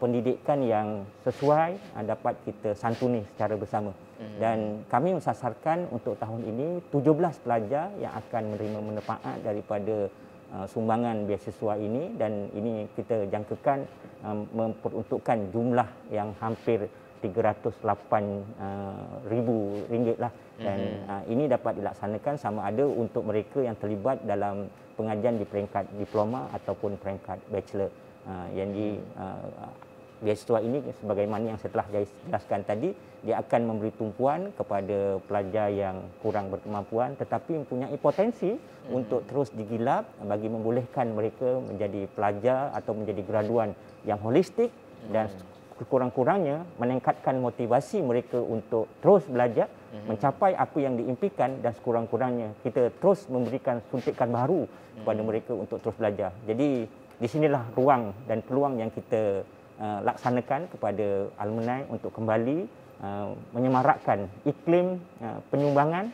pendidikan yang sesuai dapat kita santuni secara bersama. Dan kami mensasarkan untuk tahun ini 17 pelajar yang akan menerima manfaat daripada sumbangan beasiswa ini, dan ini kita jangkakan memperuntukkan jumlah yang hampir 308 ribu ringgit lah, dan ini dapat dilaksanakan sama ada untuk mereka yang terlibat dalam pengajian di peringkat diploma ataupun peringkat bachelor. Yang di beasiswa ini sebagaimana yang saya telah jelaskan tadi, dia akan memberi tumpuan kepada pelajar yang kurang berkemampuan tetapi mempunyai potensi untuk terus digilap bagi membolehkan mereka menjadi pelajar atau menjadi graduan yang holistik, dan kurang-kurangnya meningkatkan motivasi mereka untuk terus belajar, mencapai apa yang diimpikan, dan sekurang-kurangnya kita terus memberikan suntikan baru kepada mereka untuk terus belajar. Jadi di sinilah ruang dan peluang yang kita laksanakan kepada alumni untuk kembali menyemarakkan iklim penyumbangan,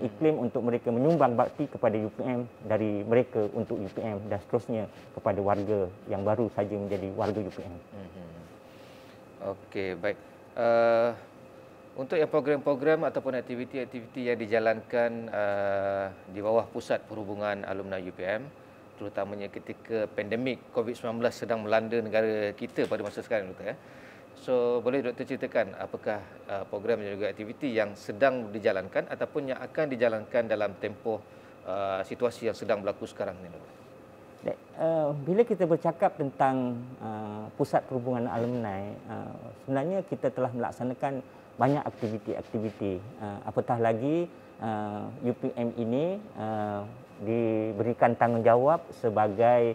iklim untuk mereka menyumbang bakti kepada UPM, dari mereka untuk UPM, dan seterusnya kepada warga yang baru saja menjadi warga UPM. Okey, baik. Untuk yang program-program ataupun aktiviti-aktiviti yang dijalankan di bawah Pusat Perhubungan Alumni UPM, terutamanya ketika pandemik COVID-19 sedang melanda negara kita pada masa sekarang, Doktor, ya. So, boleh Doktor ceritakan apakah program dan juga aktiviti yang sedang dijalankan ataupun yang akan dijalankan dalam tempoh situasi yang sedang berlaku sekarang ini, Doktor? Bila kita bercakap tentang Pusat Perhubungan Alumni, sebenarnya kita telah melaksanakan banyak aktiviti-aktiviti. Apatah lagi UPM ini diberikan tanggungjawab sebagai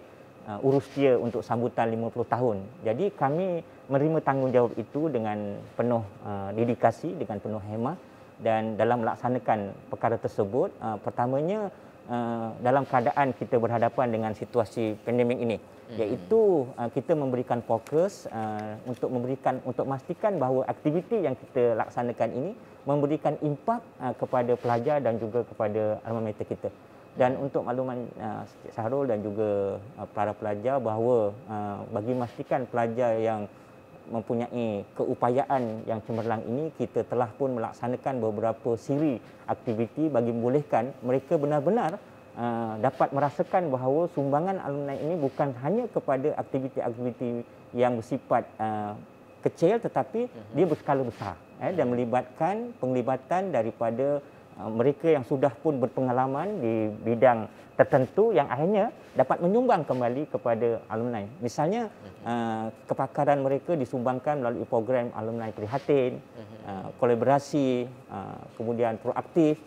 urusia untuk sambutan 50 tahun. Jadi kami menerima tanggungjawab itu dengan penuh dedikasi, dengan penuh hemah, dan dalam melaksanakan perkara tersebut, pertamanya dalam keadaan kita berhadapan dengan situasi pandemik ini, iaitu kita memberikan fokus untuk memastikan bahawa aktiviti yang kita laksanakan ini memberikan impak kepada pelajar dan juga kepada alma mater kita. Dan untuk makluman Syahrul dan juga para pelajar bahawa bagi memastikan pelajar yang mempunyai keupayaan yang cemerlang ini, kita telah pun melaksanakan beberapa siri aktiviti bagi membolehkan mereka benar-benar dapat merasakan bahawa sumbangan alumni ini bukan hanya kepada aktiviti-aktiviti yang bersifat kecil, tetapi dia berskala besar, dan melibatkan penglibatan daripada mereka yang sudah pun berpengalaman di bidang tertentu yang akhirnya dapat menyumbang kembali kepada alumni. Misalnya kepakaran mereka disumbangkan melalui program alumni prihatin, kolaborasi, kemudian proaktif,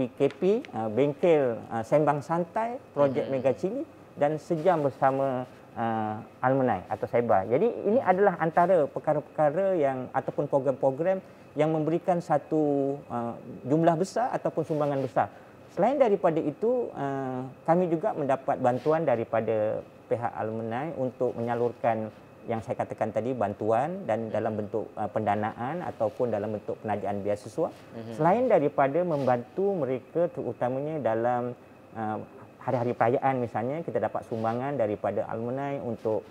PKP, bengkel sembang santai, projek Mega Cili, dan sejam bersama alumni atau Saiba. Jadi ini adalah antara perkara-perkara yang ataupun program-program yang memberikan satu jumlah besar ataupun sumbangan besar. Selain daripada itu, kami juga mendapat bantuan daripada pihak alumni untuk menyalurkan yang saya katakan tadi, bantuan dan dalam bentuk pendanaan ataupun dalam bentuk penajaan beasiswa. Selain daripada membantu mereka terutamanya dalam hari-hari perayaan, misalnya kita dapat sumbangan daripada alumni untuk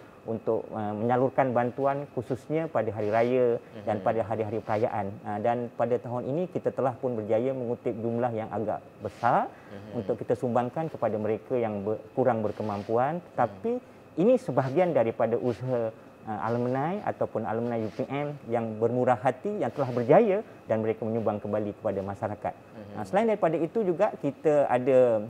menyalurkan bantuan khususnya pada hari raya dan pada hari-hari perayaan. Dan pada tahun ini kita telah pun berjaya mengutip jumlah yang agak besar untuk kita sumbangkan kepada mereka yang kurang berkemampuan. Tapi ini sebahagian daripada usaha alumni ataupun alumni UPM yang bermurah hati, yang telah berjaya dan mereka menyumbang kembali kepada masyarakat. Selain daripada itu juga kita ada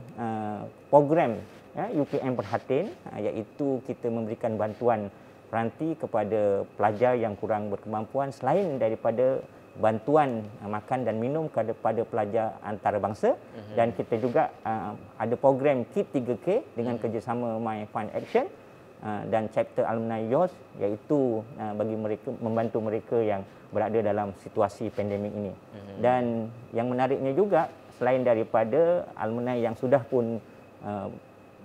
program UPM Perhatin, iaitu kita memberikan bantuan peranti kepada pelajar yang kurang berkemampuan, selain daripada bantuan makan dan minum kepada pelajar antarabangsa. Dan kita juga ada program KIT 3K dengan kerjasama My Fund Action dan chapter alumni YOS, iaitu bagi mereka, membantu mereka yang berada dalam situasi pandemik ini. Dan yang menariknya juga, selain daripada alumni yang sudah pun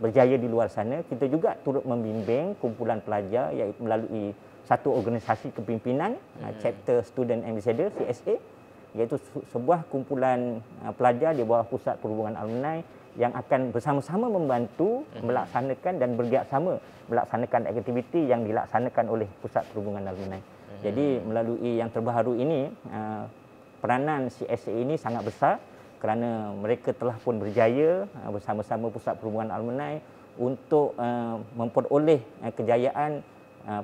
berjaya di luar sana, kita juga turut membimbing kumpulan pelajar, iaitu melalui satu organisasi kepimpinan, Chapter Student Ambassador CSA, iaitu sebuah kumpulan pelajar di bawah Pusat Perhubungan Alumni yang akan bersama-sama membantu melaksanakan dan bergerak sama melaksanakan aktiviti yang dilaksanakan oleh Pusat Perhubungan Alumni. Jadi melalui yang terbaru ini, peranan CSA ini sangat besar kerana mereka telah pun berjaya bersama-sama Pusat Perhubungan Alumni untuk memperoleh kejayaan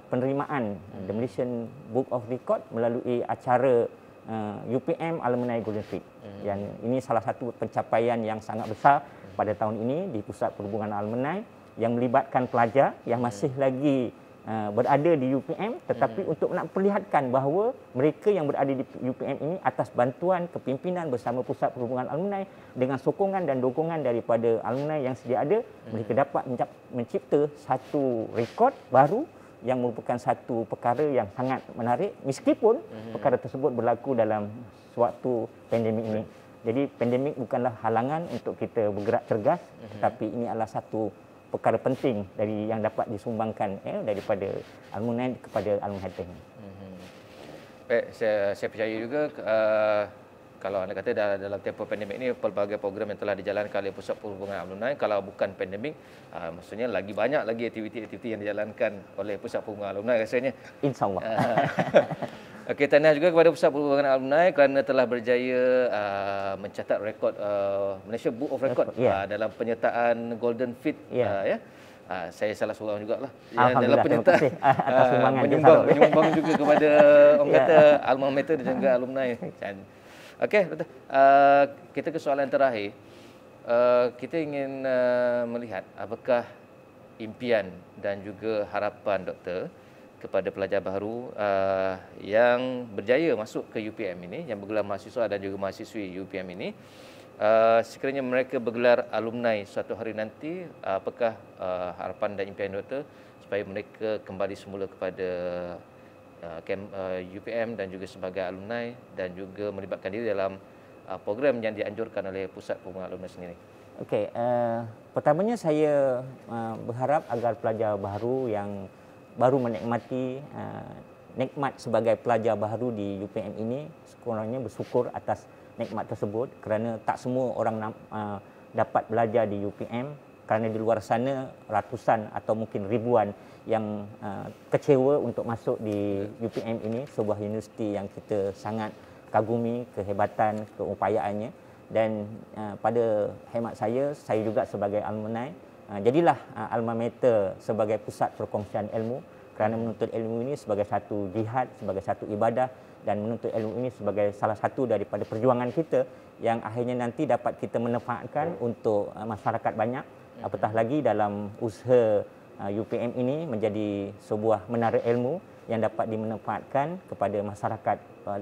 penerimaan The Malaysian Book of Record melalui acara UPM Alumni Golden Feet. Dan ini salah satu pencapaian yang sangat besar pada tahun ini di Pusat Perhubungan Alumni yang melibatkan pelajar yang masih lagi berada di UPM, tetapi untuk nak perlihatkan bahawa mereka yang berada di UPM ini atas bantuan kepimpinan bersama Pusat Perhubungan Alumni dengan sokongan dan dukungan daripada alumni yang sedia ada, mereka dapat mencipta satu rekod baru yang merupakan satu perkara yang sangat menarik meskipun perkara tersebut berlaku dalam suatu pandemik ini. Jadi pandemik bukanlah halangan untuk kita bergerak cergas, tetapi ini adalah satu perkara penting dari yang dapat disumbangkan daripada alumni kepada alumni teknik. Baik, saya percaya juga kalau anda kata dalam tempoh pandemik ini pelbagai program yang telah dijalankan oleh Pusat Perhubungan Alumni, kalau bukan pandemik, maksudnya lagi banyak lagi aktiviti-aktiviti yang dijalankan oleh Pusat Perhubungan Alumni rasanya. InsyaAllah. Okey, tahniah juga kepada Pusat Perhubungan Alumni kerana telah berjaya mencatat rekod Malaysia Book of Record dalam penyertaan Golden Feet. Saya salah seorang jugalah dalam penyertaan atas sumbangan menyumbang juga kepada orang kata alma mater dan juga alumni. Okey, betul. Kita ke soalan terakhir. Kita ingin melihat apakah impian dan juga harapan doktor kepada pelajar baru yang berjaya masuk ke UPM ini, yang bergelar mahasiswa dan juga mahasiswi UPM ini, sekiranya mereka bergelar alumni suatu hari nanti, apakah harapan dan impian doktor supaya mereka kembali semula kepada UPM dan juga sebagai alumni dan juga melibatkan diri dalam program yang dianjurkan oleh Pusat Perhubungan Alumni sendiri? Okey, pertamanya saya berharap agar pelajar baru yang baru menikmati nikmat sebagai pelajar baru di UPM ini sekurang-kurangnya bersyukur atas nikmat tersebut kerana tak semua orang dapat belajar di UPM kerana di luar sana ratusan atau mungkin ribuan yang kecewa untuk masuk di UPM ini, sebuah universiti yang kita sangat kagumi kehebatan, keupayaannya. Dan pada hemat saya juga sebagai alumni, jadilah alma mater sebagai pusat perkongsian ilmu kerana menuntut ilmu ini sebagai satu jihad, sebagai satu ibadah, dan menuntut ilmu ini sebagai salah satu daripada perjuangan kita yang akhirnya nanti dapat kita manfaatkan untuk masyarakat banyak, apatah lagi dalam usaha UPM ini menjadi sebuah menara ilmu yang dapat dimanfaatkan kepada masyarakat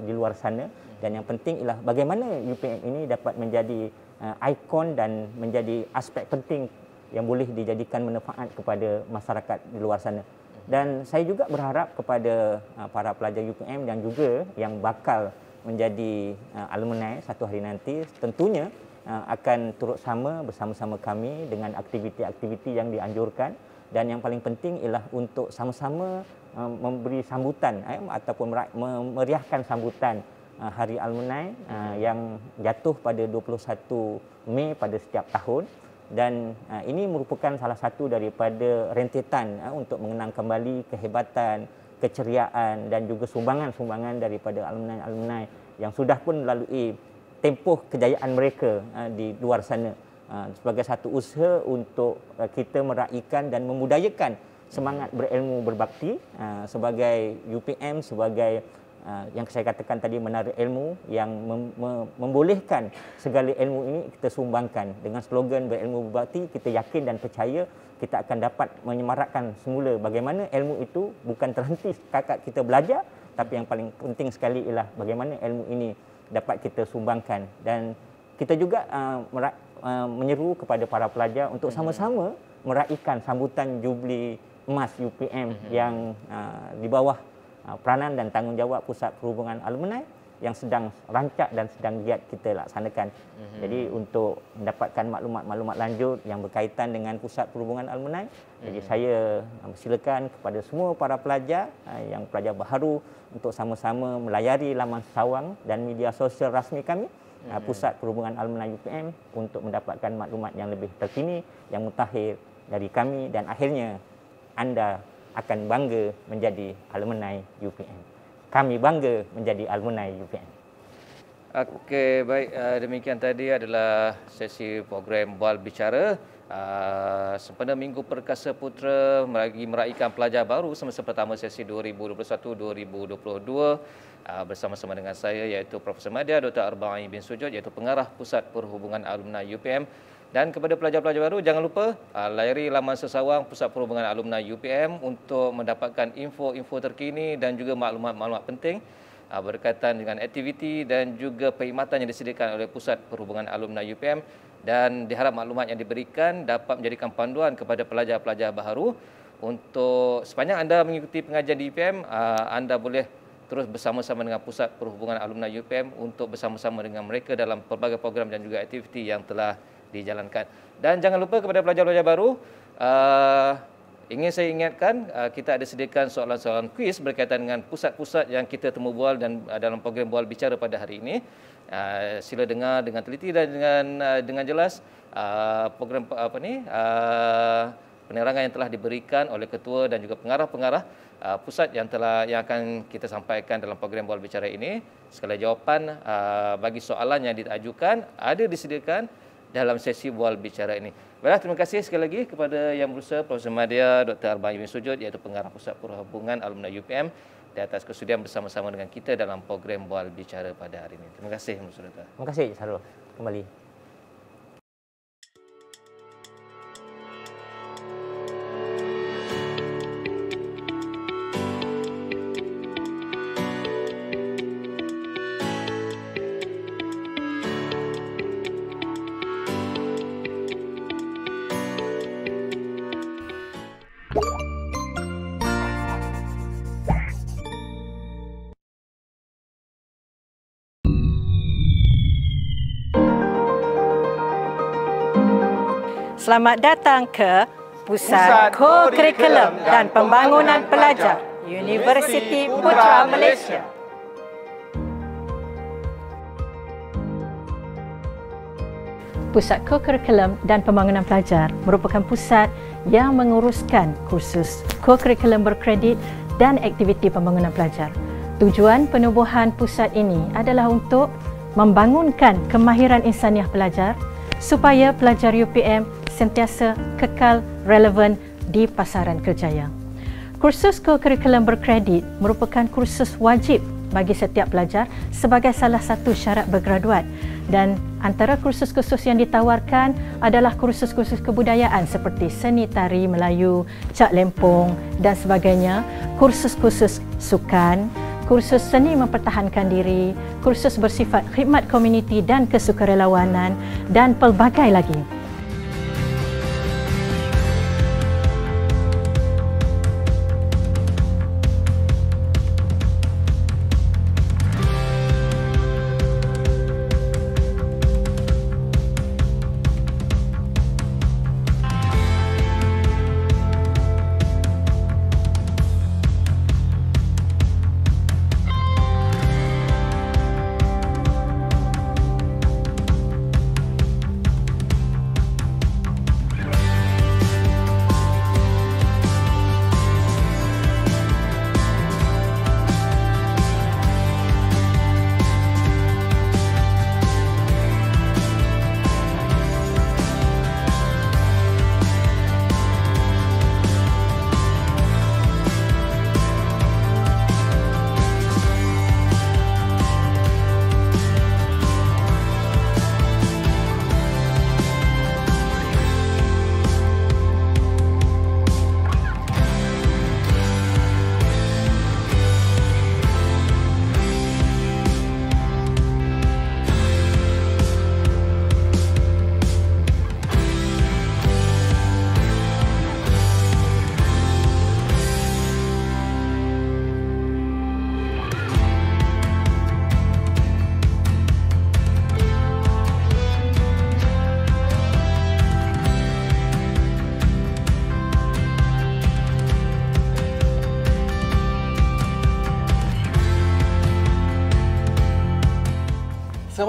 di luar sana. Dan yang penting ialah bagaimana UPM ini dapat menjadi ikon dan menjadi aspek penting yang boleh dijadikan manfaat kepada masyarakat di luar sana. Dan saya juga berharap kepada para pelajar UPM dan juga yang bakal menjadi alumni satu hari nanti, tentunya akan turut bersama-sama kami dengan aktiviti-aktiviti yang dianjurkan. Dan yang paling penting ialah untuk sama-sama memberi sambutan ataupun memeriahkan sambutan Hari Alumni yang jatuh pada 21 Mei pada setiap tahun. Dan ini merupakan salah satu daripada rentetan untuk mengenang kembali kehebatan, keceriaan dan juga sumbangan-sumbangan daripada alumni-alumni yang sudah pun melalui tempoh kejayaan mereka di luar sana, sebagai satu usaha untuk kita meraihkan dan memudayakan semangat berilmu berbakti sebagai UPM, sebagai yang saya katakan tadi menara ilmu yang membolehkan segala ilmu ini kita sumbangkan. Dengan slogan berilmu berbakti, kita yakin dan percaya kita akan dapat menyemarakkan semula bagaimana ilmu itu bukan terhenti setakat kita belajar, tapi yang paling penting sekali ialah bagaimana ilmu ini dapat kita sumbangkan. Dan kita juga menyeru kepada para pelajar untuk sama-sama meraihkan sambutan Jubli Emas UPM yang di bawah peranan dan tanggungjawab Pusat Perhubungan Alumni yang sedang rancak dan sedang giat kita laksanakan. Jadi untuk mendapatkan maklumat-maklumat lanjut yang berkaitan dengan Pusat Perhubungan Alumni, jadi saya silakan kepada semua para pelajar yang pelajar baharu untuk sama-sama melayari laman sesawang dan media sosial rasmi kami, Pusat Perhubungan Alumni UPM, untuk mendapatkan maklumat yang lebih terkini, yang mutakhir dari kami, dan akhirnya anda akan bangga menjadi alumni UPM. Kami bangga menjadi alumni UPM. Okey, baik. Demikian tadi adalah sesi program Bual Bicara sempena Minggu Perkasa Putera meraihkan pelajar baru semester pertama sesi 2021-2022 bersama-sama dengan saya, iaitu Profesor Madya Dr. Arba'i bin Sujud, iaitu Pengarah Pusat Perhubungan Alumni UPM. Dan kepada pelajar-pelajar baru, jangan lupa layari laman sesawang Pusat Perhubungan Alumni UPM untuk mendapatkan info-info terkini dan juga maklumat-maklumat penting berkaitan dengan aktiviti dan juga perkhidmatan yang disediakan oleh Pusat Perhubungan Alumni UPM, dan diharap maklumat yang diberikan dapat menjadikan panduan kepada pelajar-pelajar baharu untuk sepanjang anda mengikuti pengajian di UPM, anda boleh terus bersama-sama dengan Pusat Perhubungan Alumni UPM untuk bersama-sama dengan mereka dalam pelbagai program dan juga aktiviti yang telah dijalankan. Dan jangan lupa kepada pelajar-pelajar baru, ingin saya ingatkan, kita ada sediakan soalan-soalan kuis berkaitan dengan pusat-pusat yang kita temu bual dan dalam program Bual Bicara pada hari ini. Sila dengar dengan teliti dan dengan jelas program penerangan yang telah diberikan oleh ketua dan juga pengarah-pengarah pusat yang akan kita sampaikan dalam program Bual Bicara ini. Segala jawapan bagi soalan yang diajukan ada disediakan dalam sesi Bual Bicara ini. Baiklah, terima kasih sekali lagi kepada Yang Berusaha Profesor Madya Dr. Arba'i bin Sujud, iaitu Pengarah Pusat Perhubungan Alumni UPM, di atas kesudian bersama-sama dengan kita dalam program Bual Bicara pada hari ini. Terima kasih, Saudara. Terima kasih, Sarul. Kembali. Selamat datang ke Pusat Co-Kurikulum dan Pembangunan Pelajar Universiti Putra Malaysia. Pusat Co-Kurikulum dan Pembangunan Pelajar merupakan pusat yang menguruskan kursus co-kurikulum berkredit dan aktiviti pembangunan pelajar. Tujuan penubuhan pusat ini adalah untuk membangunkan kemahiran insaniah pelajar supaya pelajar UPM sentiasa kekal relevan di pasaran kerjaya. Kursus co-kurikulum berkredit merupakan kursus wajib bagi setiap pelajar sebagai salah satu syarat bergraduat, dan antara kursus-kursus yang ditawarkan adalah kursus-kursus kebudayaan seperti seni tari Melayu, cak lempong dan sebagainya, kursus-kursus sukan, kursus seni mempertahankan diri, kursus bersifat khidmat komuniti dan kesukarelawanan, dan pelbagai lagi.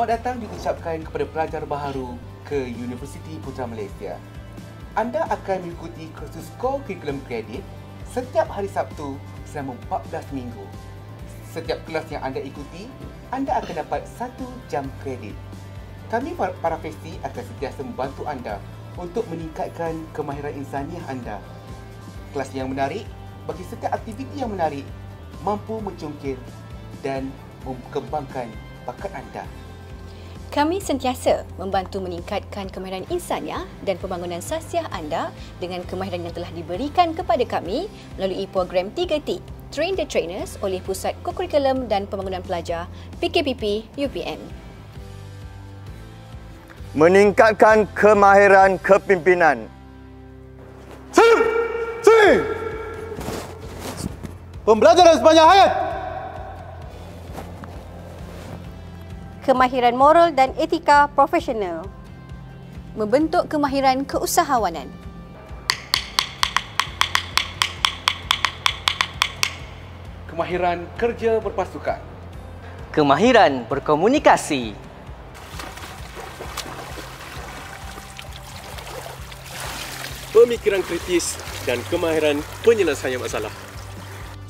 Selamat datang diucapkan kepada pelajar baharu ke Universiti Putra Malaysia. Anda akan mengikuti kursus core curriculum kredit setiap hari Sabtu selama 14 minggu. Setiap kelas yang anda ikuti, anda akan dapat 1 jam kredit. Kami para fakulti akan sentiasa membantu anda untuk meningkatkan kemahiran insaniah anda. Kelas yang menarik bagi setiap aktiviti yang menarik mampu mencungkil dan mengembangkan bakat anda. Kami sentiasa membantu meningkatkan kemahiran insaniah dan pembangunan sasiah anda dengan kemahiran yang telah diberikan kepada kami melalui program 3T, Train the Trainers oleh Pusat Kokurikulum dan Pembangunan Pelajar PKPP UPM. Meningkatkan kemahiran kepimpinan. Pembelajaran sepanjang hayat. Kemahiran moral dan etika profesional. Membentuk kemahiran keusahawanan. Kemahiran kerja berpasukan. Kemahiran berkomunikasi. Pemikiran kritis dan kemahiran penyelesaian masalah.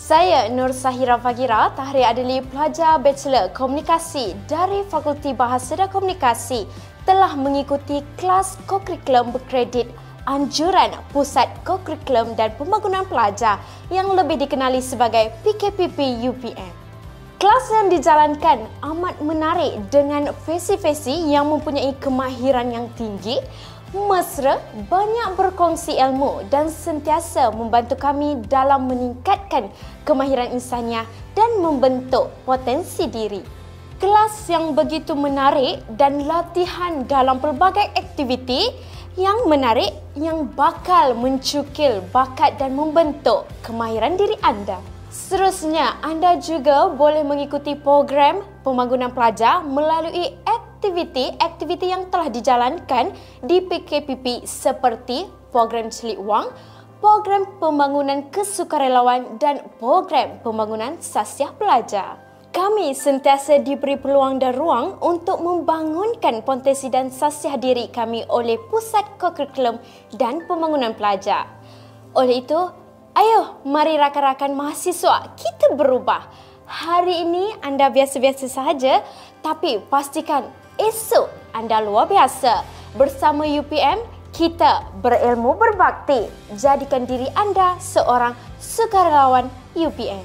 Saya Nur Sahira Fagira, Tahrir Adli pelajar Bachelor Komunikasi dari Fakulti Bahasa dan Komunikasi telah mengikuti kelas kokurikulum berkredit anjuran Pusat Kokurikulum dan Pembangunan Pelajar yang lebih dikenali sebagai PKPP UPM. Kelas yang dijalankan amat menarik dengan fesi-fesi yang mempunyai kemahiran yang tinggi, mesra, banyak berkongsi ilmu dan sentiasa membantu kami dalam meningkatkan kemahiran insaniah dan membentuk potensi diri. Kelas yang begitu menarik dan latihan dalam pelbagai aktiviti yang menarik yang bakal mencukil bakat dan membentuk kemahiran diri anda. Seterusnya, anda juga boleh mengikuti program pembangunan pelajar melalui aktiviti yang telah dijalankan di PKPP seperti program celik wang, program pembangunan kesukarelawan dan program pembangunan sasiah pelajar. Kami sentiasa diberi peluang dan ruang untuk membangunkan potensi dan sasiah diri kami oleh Pusat Kokurikulum dan Pembangunan Pelajar. Oleh itu, ayo mari rakan-rakan mahasiswa kita berubah. Hari ini anda biasa-biasa sahaja, tapi pastikan esok anda luar biasa. Bersama UPM, kita berilmu berbakti. Jadikan diri anda seorang sukarelawan UPM.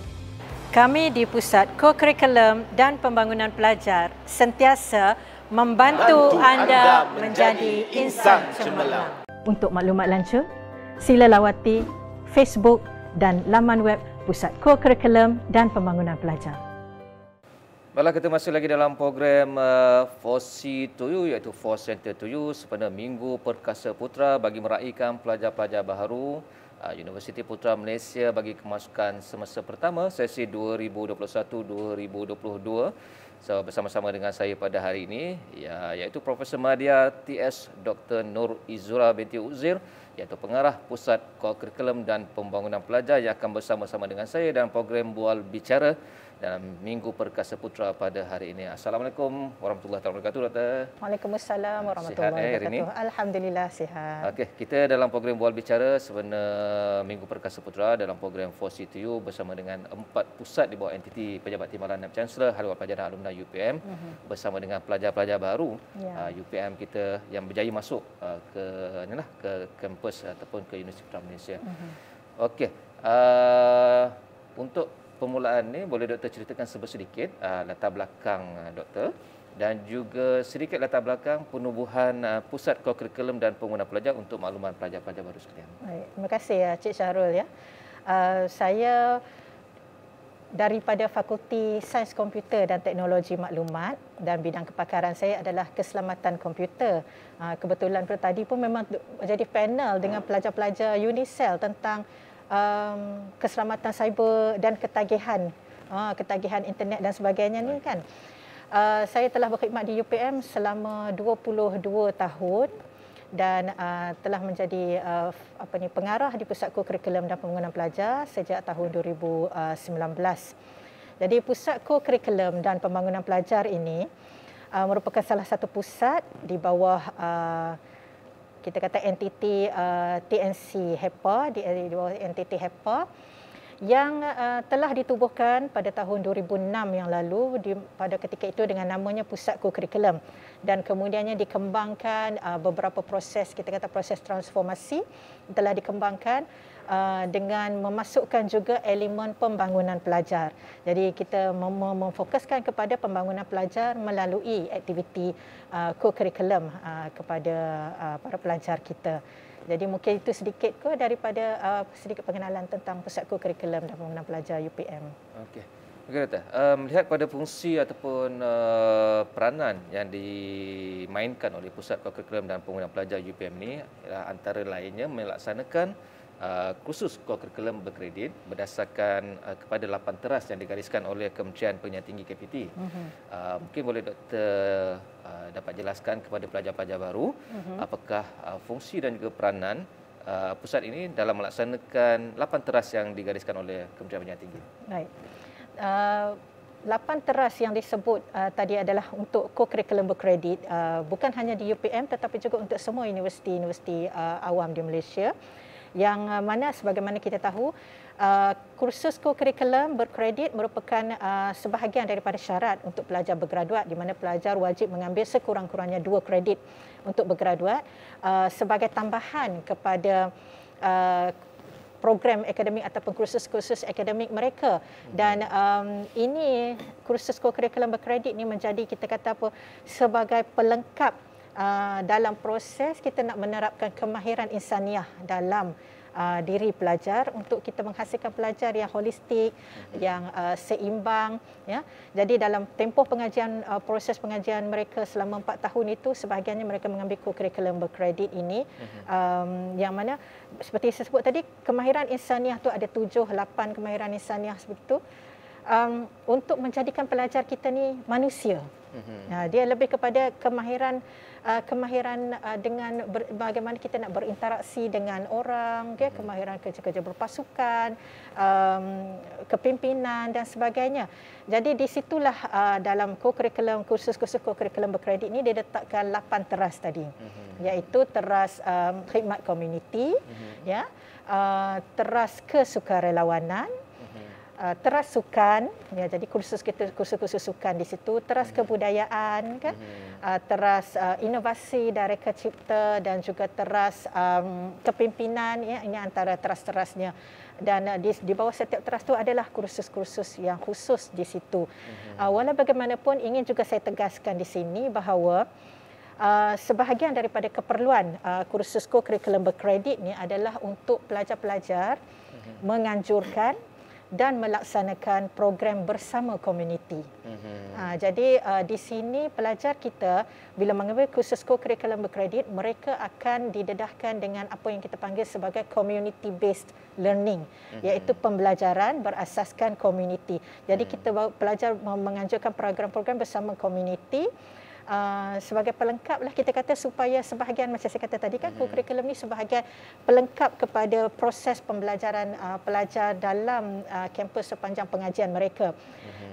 Kami di Pusat Kokurikulum dan Pembangunan Pelajar sentiasa membantu anda menjadi insan cemerlang. Untuk maklumat lanjut, sila lawati Facebook dan laman web Pusat Kokurikulum dan Pembangunan Pelajar. Baiklah, kita masih lagi dalam program Force to You, iaitu Force Center to You sempena Minggu Perkasa Putra bagi meraihkan pelajar-pelajar baharu Universiti Putra Malaysia bagi kemasukan semester pertama sesi 2021-2022. So, bersama-sama dengan saya pada hari ini iaitu Profesor Madya TS Dr. Nur Izura binti Uzir, iaitu pengarah Pusat Kokurikulum dan Pembangunan Pelajar yang akan bersama-sama dengan saya dalam program Bual Bicara dalam Minggu Perkasa Putra pada hari ini. Assalamualaikum warahmatullahi wabarakatuh, Doktor. Waalaikumsalam warahmatullahi wabarakatuh. Alhamdulillah sihat. Okey, kita dalam program Bual Bicara sempena Minggu Perkasa Putra dalam program Force to You bersama dengan 4 pusat di bawah entiti Pejabat Timbalan Naib Chancellor, Haliwan Pelajar dan Alumni UPM bersama dengan pelajar-pelajar baru UPM kita yang berjaya masuk ke kampus ataupun ke Universiti Putra Malaysia. Okey, untuk permulaan ni boleh doktor ceritakan sedikit latar belakang doktor dan juga sedikit latar belakang penubuhan Pusat Kokurikulum dan Pembangunan Pelajar untuk makluman pelajar-pelajar baru sekalian. Baik, terima kasih Cik Syahrul ya. Saya daripada Fakulti Sains Komputer dan Teknologi Maklumat dan bidang kepakaran saya adalah keselamatan komputer. Kebetulan tadi pun memang jadi panel dengan pelajar-pelajar Unicell tentang keselamatan cyber dan ketagihan internet dan sebagainya ni kan. Saya telah berkhidmat di UPM selama 22 tahun dan telah menjadi pengarah di Pusat Kokurikulum dan Pembangunan Pelajar sejak tahun 2019. Jadi Pusat Kokurikulum dan Pembangunan Pelajar ini merupakan salah satu pusat di bawah kita kata entiti TNC HEPA, di bawah entiti HEPA yang telah ditubuhkan pada tahun 2006 yang lalu pada ketika itu dengan namanya Pusat Co-Curriculum, dan kemudiannya dikembangkan beberapa proses, kita kata proses transformasi telah dikembangkan dengan memasukkan juga elemen pembangunan pelajar. Jadi kita memfokuskan kepada pembangunan pelajar melalui aktiviti co-curriculum kepada para pelajar kita. Jadi mungkin itu sedikit daripada sedikit pengenalan tentang Pusat Co-Curriculum dan Pembangunan Pelajar UPM. Okey. Okey, Doktor. Melihat pada fungsi ataupun peranan yang dimainkan oleh Pusat Co-Curriculum dan Pembangunan Pelajar UPM ini, antara lainnya melaksanakan kursus co-curriculum berkredit berdasarkan kepada 8 teras yang digariskan oleh Kementerian Pendidikan Tinggi KPT. Mungkin boleh Doktor dapat jelaskan kepada pelajar-pelajar baru apakah fungsi dan juga peranan pusat ini dalam melaksanakan 8 teras yang digariskan oleh Kementerian Pendidikan Tinggi. Baik. 8 teras yang disebut tadi adalah untuk co-curriculum berkredit, bukan hanya di UPM tetapi juga untuk semua universiti-universiti awam di Malaysia, yang mana sebagaimana kita tahu kursus co-curriculum berkredit merupakan sebahagian daripada syarat untuk pelajar bergraduat, di mana pelajar wajib mengambil sekurang-kurangnya 2 kredit untuk bergraduat sebagai tambahan kepada program akademik ataupun kursus-kursus akademik mereka. Dan ini kursus co-curriculum berkredit ini menjadi kita kata apa, sebagai pelengkap dalam proses kita nak menerapkan kemahiran insaniah dalam diri pelajar untuk kita menghasilkan pelajar yang holistik, yang seimbang, ya. Jadi dalam tempoh pengajian, proses pengajian mereka selama 4 tahun itu sebahagiannya mereka mengambil co-curriculum berkredit ini, yang mana seperti saya sebut tadi, kemahiran insaniah tu ada 7-8 kemahiran insaniah seperti itu, untuk menjadikan pelajar kita ni manusia. Dia lebih kepada kemahiran dengan bagaimana kita nak berinteraksi dengan orang, kemahiran kerja-kerja berpasukan, kepimpinan dan sebagainya. Jadi di situlah dalam co-curriculum, kursus-kursus co-curriculum berkredit ini dia letakkan 8 teras tadi, iaitu teras khidmat komuniti, ya, teras kesukarelawanan, teras sukan, ya, jadi kursus-kursus sukan di situ, teras kebudayaan, kan, teras inovasi dan reka cipta, dan juga teras kepimpinan, ya, ini antara teras-terasnya. Dan di bawah setiap teras itu adalah kursus-kursus yang khusus di situ. Walau bagaimanapun ingin juga saya tegaskan di sini bahawa sebahagian daripada keperluan kursus co-curriculum berkredit ni adalah untuk pelajar-pelajar menganjurkan dan melaksanakan program bersama komuniti. Jadi di sini pelajar kita bila mengambil kursus co-curriculum berkredit, mereka akan didedahkan dengan apa yang kita panggil sebagai community based learning, iaitu pembelajaran berasaskan komuniti. Jadi kita pelajar menganjurkan program-program bersama komuniti sebagai pelengkap lah, kita kata, supaya sebahagian macam saya kata tadi kan, co-curriculum ni sebahagian pelengkap kepada proses pembelajaran pelajar dalam kampus sepanjang pengajian mereka.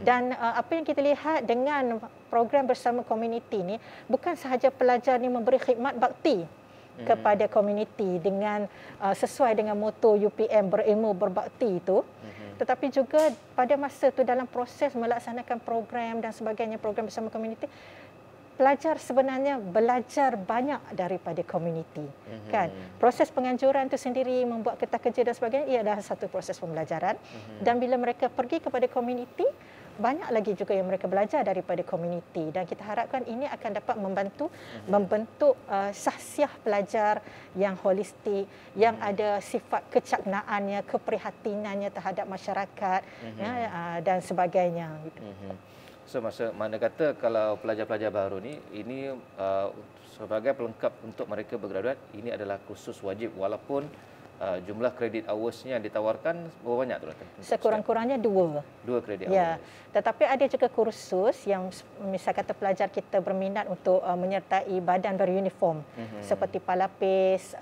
Dan apa yang kita lihat dengan program bersama komuniti ni, bukan sahaja pelajar ni memberi khidmat bakti kepada komuniti dengan sesuai dengan moto UPM, berilmu berbakti itu, tetapi juga pada masa tu dalam proses melaksanakan program dan sebagainya, program bersama komuniti, pelajar sebenarnya belajar banyak daripada komuniti, kan. Proses penganjuran itu sendiri, membuat kertas kerja dan sebagainya, ia adalah satu proses pembelajaran. Dan bila mereka pergi kepada komuniti, banyak lagi juga yang mereka belajar daripada komuniti, dan kita harapkan ini akan dapat membentuk sahsiah pelajar yang holistik, yang ada sifat kecaknaannya, keprihatinannya terhadap masyarakat, dan sebagainya. So, mana kata kalau pelajar-pelajar baru ni, ini sebagai pelengkap untuk mereka bergraduat, ini adalah kursus wajib, walaupun jumlah kredit hours-nya yang ditawarkan berapa banyak tu? Sekurang-kurangnya 2. 2 kredit ya. hours. Tetapi ada juga kursus yang misal kata pelajar kita berminat untuk menyertai badan beruniform seperti palapis,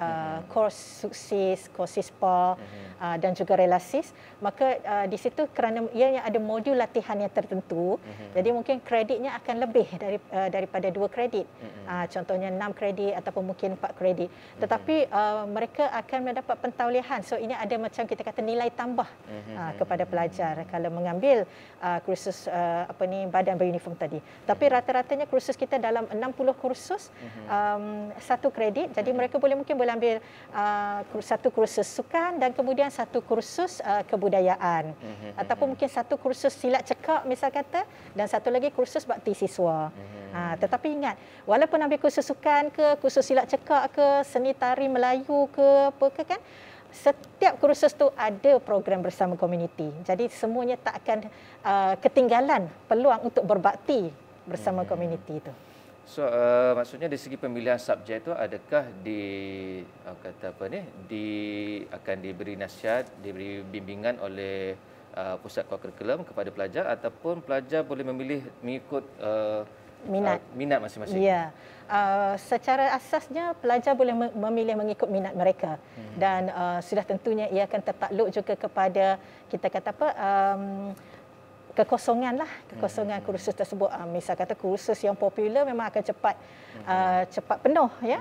kurs suksis, kurs SISPA dan juga relasis. Maka di situ kerana ianya ada modul latihan yang tertentu, jadi mungkin kreditnya akan lebih daripada 2 kredit. Contohnya 6 kredit ataupun mungkin 4 kredit. Tetapi mereka akan mendapat pentauliahan. So ini ada macam kita kata nilai tambah kepada pelajar kalau mengambil kursus badan beruniform tadi. Tapi rata-ratanya kursus kita dalam 60 kursus 1 kredit. Jadi mereka mungkin boleh ambil 1 kursus sukan dan kemudian 1 kursus kebudayaan ataupun mungkin 1 kursus silat cekak misal kata dan 1 lagi kursus bakti siswa. Tetapi ingat, walaupun ambil kursus sukan ke, kursus silat cekak ke, seni tari Melayu ke, apa ke kan, setiap kursus tu ada program bersama komuniti. Jadi semuanya tak akan ketinggalan peluang untuk berbakti bersama komuniti itu. So maksudnya dari segi pemilihan subjek tu adakah akan diberi nasihat, diberi bimbingan oleh pusat kurikulum kepada pelajar ataupun pelajar boleh memilih mengikut minat masing-masing? Ya. Secara asasnya pelajar boleh memilih mengikut minat mereka dan sudah tentunya ia akan tertakluk juga kepada kita kata kekosongan kursus tersebut. Misal kata kursus yang popular memang akan cepat penuh ya.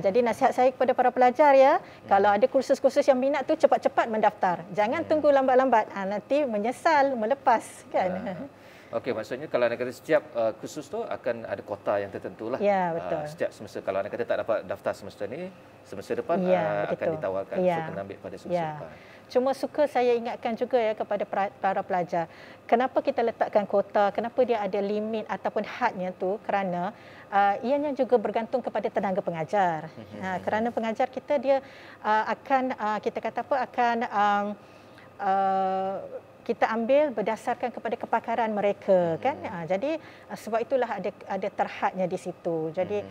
Jadi nasihat saya kepada para pelajar ya, kalau ada kursus-kursus yang minat tu cepat-cepat mendaftar. Jangan tunggu lambat-lambat. Nanti menyesal melepas kan. Okey, maksudnya kalau anda kata setiap kursus tu akan ada kota yang tertentu lah. Ya, betul. Setiap semester, kalau anda kata tak dapat daftar semester ni, semester depan akan ditawarkan. So, kena ambil pada semester depan. Cuma suka saya ingatkan juga ya kepada para pelajar, kenapa kita letakkan kota, kenapa dia ada limit ataupun hadnya tu, kerana ianya juga bergantung kepada tenaga pengajar. Kerana pengajar kita dia akan kita kata kita ambil berdasarkan kepada kepakaran mereka kan. Jadi sebab itulah ada terhadnya di situ. Jadi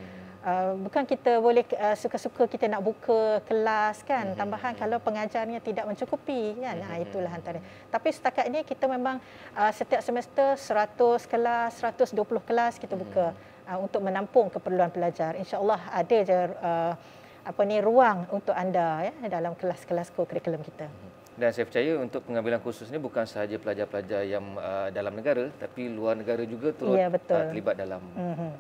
bukan kita boleh suka-suka kita nak buka kelas kan, tambahan kalau pengajarnya tidak mencukupi kan. Itulah antara. Tapi setakat ini kita memang setiap semester 100 kelas, 120 kelas kita buka untuk menampung keperluan pelajar. InsyaAllah ada je ruang untuk anda ya dalam kelas-kelas kurikulum kita. Dan saya percaya untuk pengambilan kursus ini bukan sahaja pelajar-pelajar yang dalam negara, tapi luar negara juga turut terlibat dalam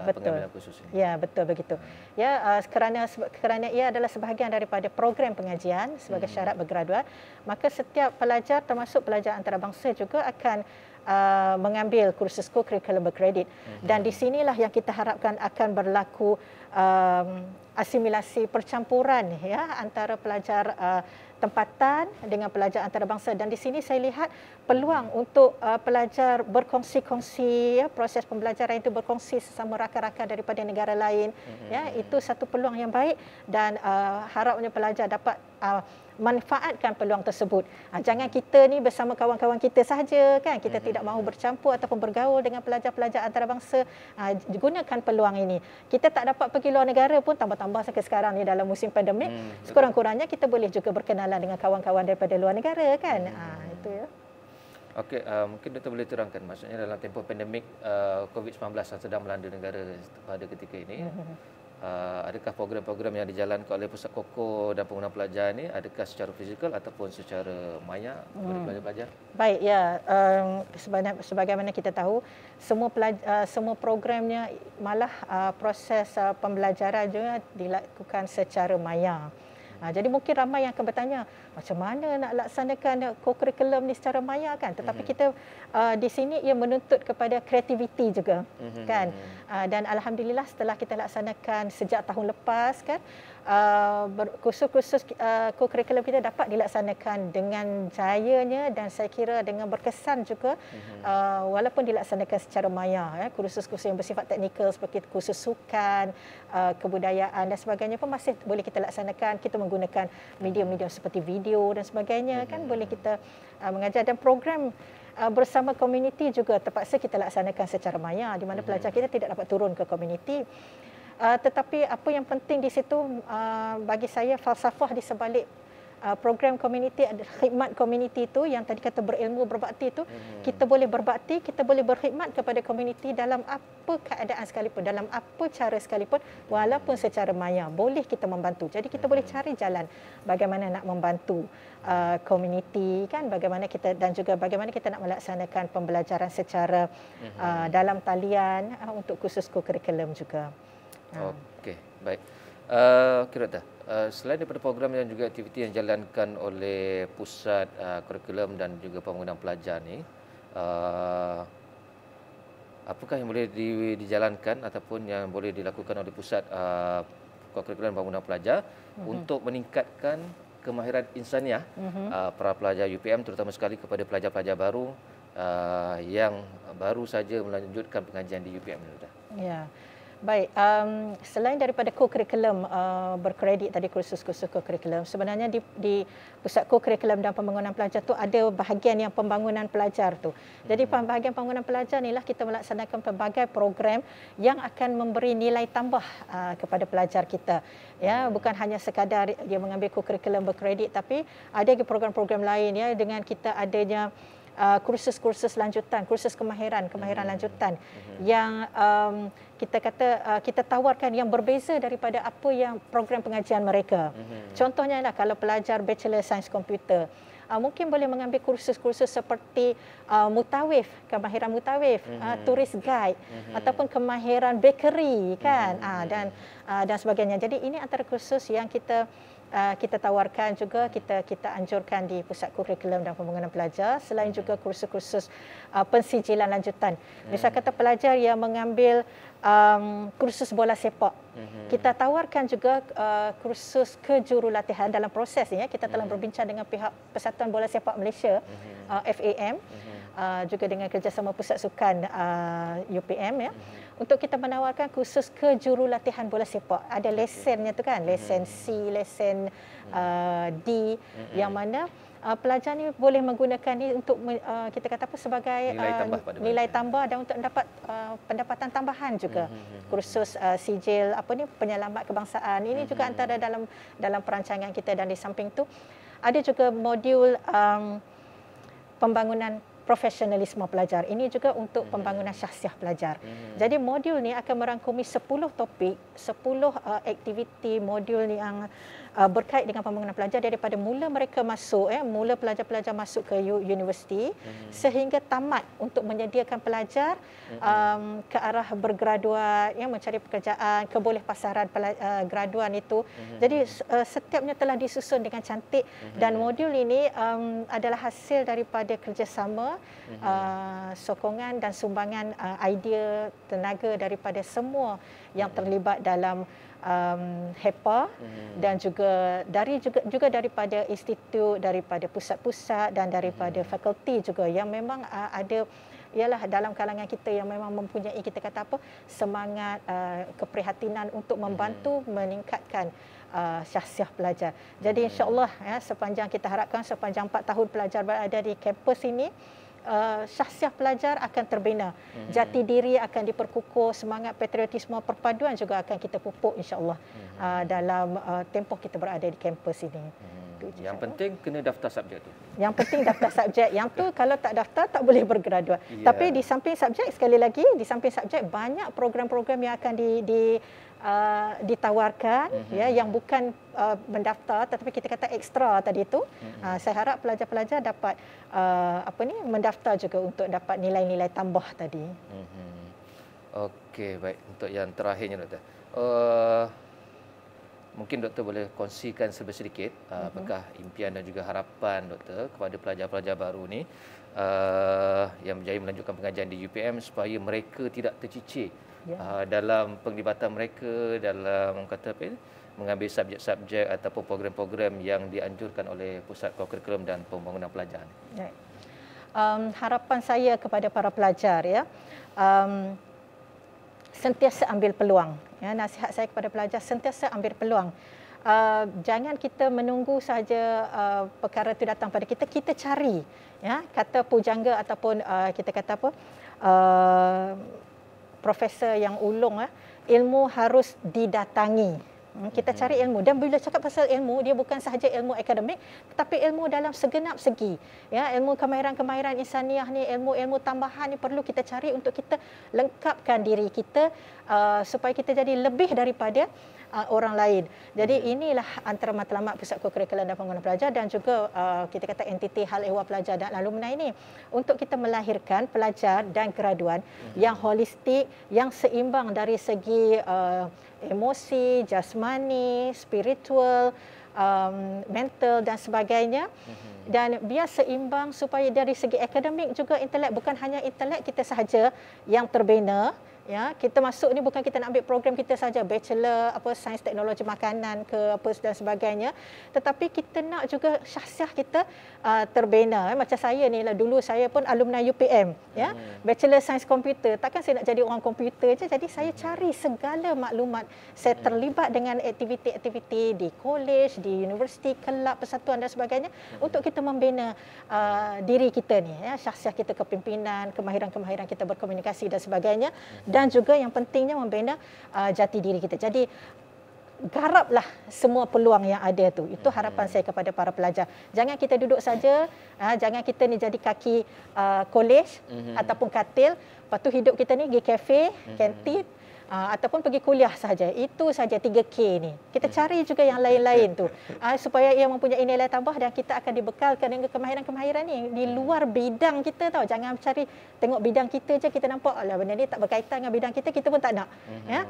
pengambilan kursus ini. Ya, betul begitu. Ya, kerana ia adalah sebahagian daripada program pengajian sebagai syarat bergraduat, maka setiap pelajar termasuk pelajar antarabangsa juga akan mengambil kursus kurikulum berkredit. Dan di sinilah yang kita harapkan akan berlaku asimilasi percampuran ya antara pelajar tempatan dengan pelajar antarabangsa, dan di sini saya lihat peluang untuk pelajar berkongsi-kongsi ya, proses pembelajaran itu berkongsi sesama rakan-rakan daripada negara lain ya, itu satu peluang yang baik dan harapnya pelajar dapat manfaatkan peluang tersebut. Jangan kita ni bersama kawan-kawan kita sahaja kan, kita tidak mahu bercampur ataupun bergaul dengan pelajar-pelajar antarabangsa. Gunakan peluang ini. Kita tak dapat pergi luar negara pun, tambah-tambah sampai sekarang ni dalam musim pandemik, sekurang-kurangnya kita boleh juga berkenalan dengan kawan-kawan daripada luar negara kan. Itu ya. Okey, mungkin Dr. boleh terangkan, maksudnya dalam tempoh pandemik COVID-19 yang sedang melanda negara pada ketika ini, adakah program-program yang dijalankan oleh Pusat Koko dan pengguna pelajar ini, adakah secara fizikal ataupun secara maya kepada pelajar-pelajar? Baik, ya. Sebagaimana kita tahu, semua programnya malah proses pembelajaran juga dilakukan secara maya. Jadi mungkin ramai yang akan bertanya, macam mana nak laksanakan kurikulum ni secara maya kan? Tetapi kita di sini ia menuntut kepada kreativiti juga kan. Dan alhamdulillah setelah kita laksanakan sejak tahun lepas kan, kursus-kursus kurikulum kita dapat dilaksanakan dengan jayanya dan saya kira dengan berkesan juga, walaupun dilaksanakan secara maya ya. Kursus-kursus yang bersifat teknikal seperti kursus sukan, kebudayaan dan sebagainya pun masih boleh kita laksanakan. Kita menggunakan medium-medium seperti video dan sebagainya kan, boleh kita mengajar, dan program bersama komuniti juga terpaksa kita laksanakan secara maya di mana pelajar kita tidak dapat turun ke komuniti. Tetapi apa yang penting di situ bagi saya, falsafah di sebalik program komuniti, khidmat komuniti itu yang tadi kata berilmu berbakti itu, kita boleh berbakti, kita boleh berkhidmat kepada komuniti dalam apa keadaan sekalipun, dalam apa cara sekalipun, walaupun secara maya boleh kita membantu. Jadi kita boleh cari jalan bagaimana nak membantu komuniti kan, bagaimana kita, dan juga bagaimana kita nak melaksanakan pembelajaran secara dalam talian untuk khusus co-curriculum juga. Okey, baik. Okey Doktor, selain daripada program dan juga aktiviti yang dijalankan oleh pusat kurikulum dan juga pembangunan pelajar ni, apakah yang boleh dijalankan ataupun yang boleh dilakukan oleh pusat kurikulum dan pembangunan pelajar untuk meningkatkan kemahiran insaniah para pelajar UPM, terutama sekali kepada pelajar-pelajar baru yang baru saja melanjutkan pengajian di UPM ni, Doktor? Ya. Baik, selain daripada co-curriculum berkredit tadi, kursus-kursus co-curriculum, sebenarnya di pusat co-curriculum dan pembangunan pelajar tu ada bahagian yang pembangunan pelajar tu. Jadi bahagian pembangunan pelajar inilah kita melaksanakan pelbagai program yang akan memberi nilai tambah kepada pelajar kita. Ya, bukan hanya sekadar dia mengambil co-curriculum berkredit, tapi ada program-program lain ya, dengan kita adanya kursus-kursus lanjutan, kursus kemahiran lanjutan yang kita kata kita tawarkan yang berbeza daripada apa yang program pengajian mereka. Contohnya lah kalau pelajar Bachelor Sains Komputer, mungkin boleh mengambil kursus-kursus seperti mutawif, kemahiran mutawif, tourist guide ataupun kemahiran bakery kan, dan sebagainya. Jadi ini antara kursus yang kita tawarkan juga, kita anjurkan di pusat kurikulum dan pembangunan pelajar, selain juga kursus-kursus pensijilan lanjutan. Misal kata pelajar yang mengambil kursus bola sepak, kita tawarkan juga kursus kejurulatihan dalam proses ni ya. Kita telah berbincang dengan pihak Persatuan Bola Sepak Malaysia, FAM, juga dengan kerjasama Pusat Sukan UPM ya, untuk kita menawarkan kursus kejurulatihan bola sepak. Ada lesennya tu kan, lesen C, lesen D, yang mana pelajar ni boleh menggunakan ni untuk kita kata apa, sebagai nilai tambah dan untuk mendapat pendapatan tambahan juga. Kursus sijil penyelamat kebangsaan ini juga antara dalam perancangan kita. Dan di samping tu ada juga modul pembangunan profesionalisme pelajar. Ini juga untuk pembangunan syahsiah pelajar. Jadi modul ni akan merangkumi 10 topik, 10 aktiviti modul ni yang berkait dengan pembangunan pelajar daripada mula mereka masuk, mula pelajar-pelajar masuk ke universiti sehingga tamat untuk menyediakan pelajar ke arah bergraduat, mencari pekerjaan, keboleh pasaran graduan itu. Jadi setiapnya telah disusun dengan cantik, dan modul ini adalah hasil daripada kerjasama, sokongan dan sumbangan idea, tenaga daripada semua yang terlibat dalam HEPA, dan juga daripada institut, daripada pusat-pusat dan daripada fakulti juga yang memang ada ialah dalam kalangan kita yang memang mempunyai kita kata apa, semangat keprihatinan untuk membantu meningkatkan syahsiah pelajar. Jadi insya-Allah sepanjang kita harapkan sepanjang 4 tahun pelajar berada di kampus ini, syahsiah pelajar akan terbina, jati diri akan diperkukuh, semangat patriotisme perpaduan juga akan kita pupuk insya-Allah dalam tempoh kita berada di kampus ini. Yang penting kena daftar subjek tu. Yang penting daftar subjek. Yang tu kalau tak daftar tak boleh bergraduat. Tapi di samping subjek, sekali lagi di samping subjek banyak program-program yang akan ditawarkan yang bukan mendaftar tetapi kita kata ekstra tadi tu. Saya harap pelajar-pelajar dapat mendaftar juga untuk dapat nilai-nilai tambah tadi. Okey, baik. Untuk yang terakhirnya Doktor, mungkin Doktor boleh kongsikan sedikit apakah impian dan juga harapan Doktor kepada pelajar-pelajar baru ni yang berjaya melanjutkan pengajian di UPM supaya mereka tidak tercicir dalam penglibatan mereka dalam mengambil subjek-subjek ataupun program-program yang dianjurkan oleh Pusat Kurikulum dan Pembangunan Pelajar. Harapan saya kepada para pelajar sentiasa ambil peluang. Nasihat saya kepada pelajar, sentiasa ambil peluang. Jangan kita menunggu saja perkara itu datang pada kita. Kita cari, kata pujangga ataupun kita kata apa, profesor yang ulung, ilmu harus didatangi. Kita cari ilmu, dan bila cakap pasal ilmu, dia bukan sahaja ilmu akademik tetapi ilmu dalam segenap segi. Ya, ilmu kemahiran-kemahiran insaniah ni, ilmu-ilmu tambahan ni perlu kita cari untuk kita lengkapkan diri kita supaya kita jadi lebih daripada orang lain. Jadi inilah antara matlamat Pusat Kokurikulum dan Pengurusan Pelajar dan juga kita kata entiti hal ehwal pelajar dan alumni ini untuk kita melahirkan pelajar dan graduan yang holistik, yang seimbang dari segi emosi, jasmani, spiritual, mental dan sebagainya. Dan biar seimbang supaya dari segi akademik juga intelek, bukan hanya intelek kita sahaja yang terbina. Ya, kita masuk ni bukan kita nak ambil program kita saja, bachelor apa sains teknologi makanan ke apa dan sebagainya, tetapi kita nak juga syahsiah kita terbina. Macam saya ni lah, dulu saya pun alumni UPM, ya, bachelor sains komputer. Takkan saya nak jadi orang komputer je, jadi saya cari segala maklumat. Saya terlibat dengan aktiviti-aktiviti di college, di universiti, kelab, persatuan dan sebagainya untuk kita membina diri kita ni, ya, syahsiah kita, kepimpinan, kemahiran-kemahiran kita berkomunikasi dan sebagainya. Dan juga yang pentingnya membina jati diri kita. Jadi garaplah semua peluang yang ada tu. Itu harapan saya kepada para pelajar. Jangan kita duduk saja, jangan kita ni jadi kaki kolej ataupun katil. Lepas tu hidup kita ni pergi kafe, kantin, ataupun pergi kuliah saja. Itu saja 3K ni. Kita cari juga yang lain-lain tu supaya ia mempunyai nilai tambah dan kita akan dibekalkan dengan kemahiran-kemahiran ni di luar bidang kita tau. Jangan cari tengok bidang kita je, kita nampak alah benda ni tak berkaitan dengan bidang kita, kita pun tak nak. Ya.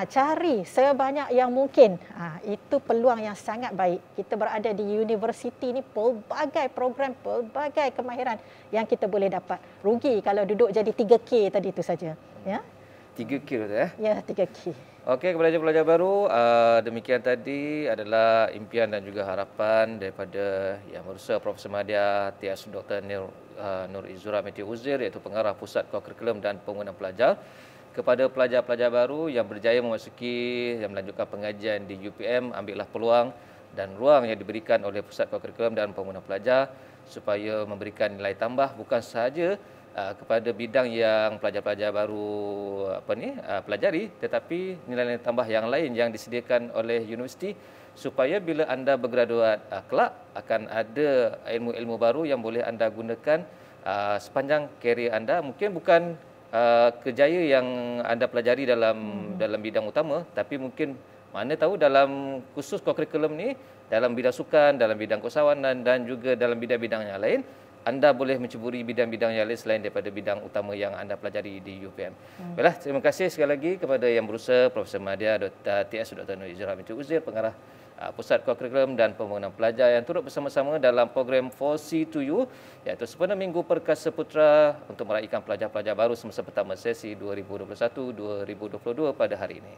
Cari sebanyak yang mungkin. Itu peluang yang sangat baik. Kita berada di universiti ni, pelbagai program, pelbagai kemahiran yang kita boleh dapat. Rugi kalau duduk jadi 3K tadi tu saja. Ya. 3K tu Ya, 3K. Okey, kepada pelajar baru, demikian tadi adalah impian dan juga harapan daripada Yang Berusaha Profesor Madya TS Dr. Nur Izura Matthew Uzir, iaitu pengarah Pusat Kokurikulum dan Pengurusan Pelajar, kepada pelajar-pelajar baru yang berjaya memasuki dan melanjutkan pengajian di UPM. Ambillah peluang dan ruang yang diberikan oleh Pusat Kokurikulum dan Pengurusan Pelajar supaya memberikan nilai tambah bukan sahaja kepada bidang yang pelajar-pelajar baru pelajari, tetapi nilai-nilai tambah yang lain yang disediakan oleh universiti supaya bila anda bergraduat kelak akan ada ilmu-ilmu baru yang boleh anda gunakan sepanjang karier anda. Mungkin bukan kejayaan yang anda pelajari dalam bidang utama, tapi mungkin mana tahu dalam khusus kokurikulum ni, dalam bidang sukan, dalam bidang keusahawanan dan juga dalam bidang-bidang yang lain, anda boleh menceburi bidang-bidang yang lain selain daripada bidang utama yang anda pelajari di UPM. Baiklah, terima kasih sekali lagi kepada Yang Berusaha Profesor Madya TS Dr. Nur Izura Matthew Uzir, pengarah Pusat Kokurikulum dan Pengurusan Pelajar yang turut bersama-sama dalam program 4C2U, iaitu sempena Minggu Perkasa Putra untuk meraihkan pelajar-pelajar baru semasa pertama sesi 2021-2022 pada hari ini.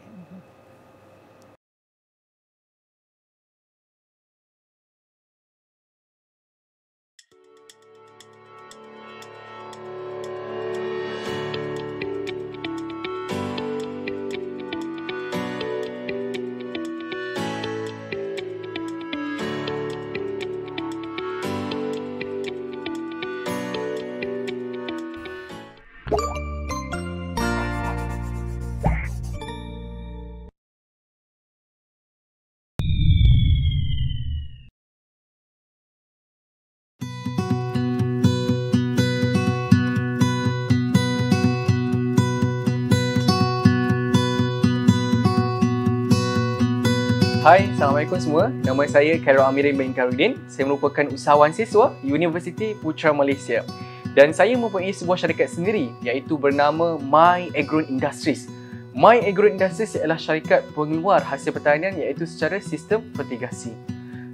Hai, Assalamualaikum semua. Nama saya Khairul Amirin bin Karudin. Saya merupakan usahawan siswa Universiti Putra Malaysia. Dan saya mempunyai sebuah syarikat sendiri iaitu bernama My Agro Industries. My Agro Industries ialah syarikat pengeluar hasil pertanian iaitu secara sistem fertigasi.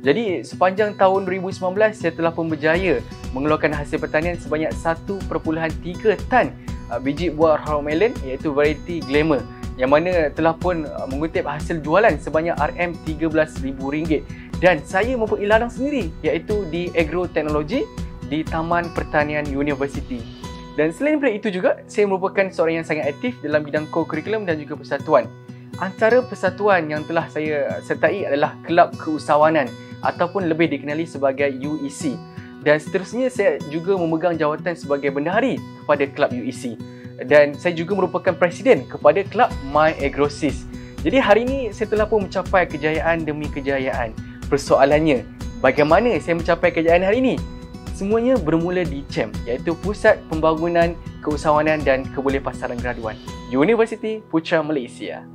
Jadi sepanjang tahun 2019 saya telah pun berjaya mengeluarkan hasil pertanian sebanyak 1.3 tan biji buah harum melon iaitu variety Glamour, yang mana telah pun mengutip hasil jualan sebanyak RM13,000 dan saya mempunyai ladang sendiri iaitu di Agroteknologi di Taman Pertanian Universiti. Dan selain daripada itu juga, saya merupakan seorang yang sangat aktif dalam bidang kokurikulum dan juga persatuan. Antara persatuan yang telah saya sertai adalah Kelab Keusahawanan ataupun lebih dikenali sebagai UEC. Dan seterusnya saya juga memegang jawatan sebagai bendahari kepada Kelab UEC. Dan saya juga merupakan presiden kepada Kelab My Agrosis. Jadi hari ini saya telah pun mencapai kejayaan demi kejayaan. Persoalannya, bagaimana saya mencapai kejayaan hari ini? Semuanya bermula di CHEM, iaitu Pusat Pembangunan Keusahawanan dan Kebolehpasaran Graduan, Universiti Putra Malaysia.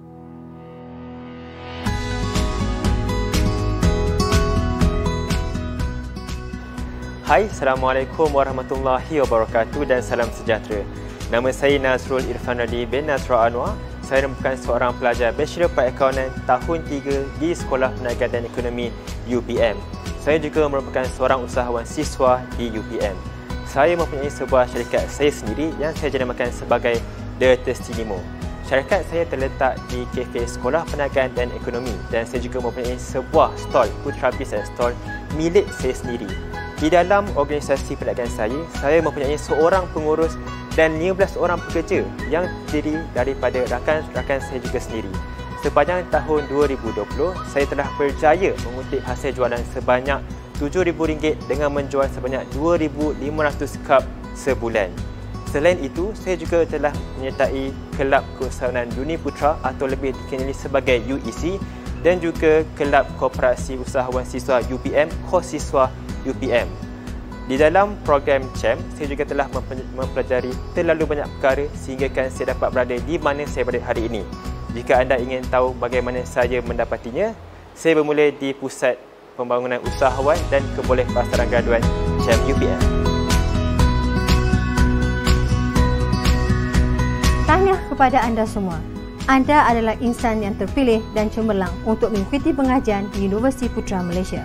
Hai, Assalamualaikum warahmatullahi wabarakatuh dan salam sejahtera. Nama saya Nazrul Irfan Radi bin Nazrul Anwar. Saya merupakan seorang pelajar Bachelor Perakaunan tahun 3 di Sekolah Perniagaan dan Ekonomi UPM. Saya juga merupakan seorang usahawan siswa di UPM. Saya mempunyai sebuah syarikat saya sendiri yang saya jenamakan sebagai The Testinimo. Syarikat saya terletak di Kafe Sekolah Perniagaan dan Ekonomi dan saya juga mempunyai sebuah stall, Putra Business Store milik saya sendiri. Di dalam organisasi perniagaan saya mempunyai seorang pengurus dan 15 orang pekerja yang terdiri daripada rakan-rakan saya juga sendiri. Sepanjang tahun 2020, saya telah berjaya mengutip hasil jualan sebanyak RM7,000 dengan menjual sebanyak 2,500 cup sebulan. Selain itu, saya juga telah menyertai Kelab Keusahawanan Dunia Putra atau lebih dikenali sebagai UEC dan juga Kelab Koperasi Usahawan Siswa UPM, KOS Siswa UPM. Di dalam program CHEM, saya juga telah mempelajari terlalu banyak perkara sehingga saya dapat berada di mana saya berada hari ini. Jika anda ingin tahu bagaimana saya mendapatinya, saya bermula di Pusat Pembangunan Usahawan dan Kebolehpasaran Graduan CHEM UPM. Tahniah kepada anda semua. Anda adalah insan yang terpilih dan cemerlang untuk mengikuti pengajian di Universiti Putra Malaysia.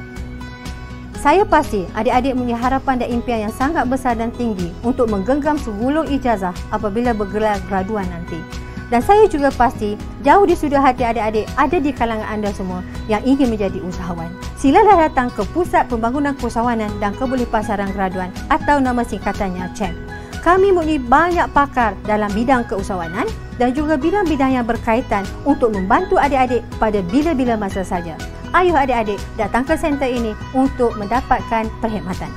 Saya pasti adik-adik mempunyai harapan dan impian yang sangat besar dan tinggi untuk menggenggam segulung ijazah apabila bergelar graduan nanti. Dan saya juga pasti jauh di sudut hati adik-adik ada di kalangan anda semua yang ingin menjadi usahawan. Silalah datang ke Pusat Pembangunan Keusahawanan dan Kebolehpasaran Graduan atau nama singkatannya CHEM. Kami mempunyai banyak pakar dalam bidang keusahawanan dan juga bidang-bidang yang berkaitan untuk membantu adik-adik pada bila-bila masa saja. Ayuh adik-adik datang ke center ini untuk mendapatkan perkhidmatan.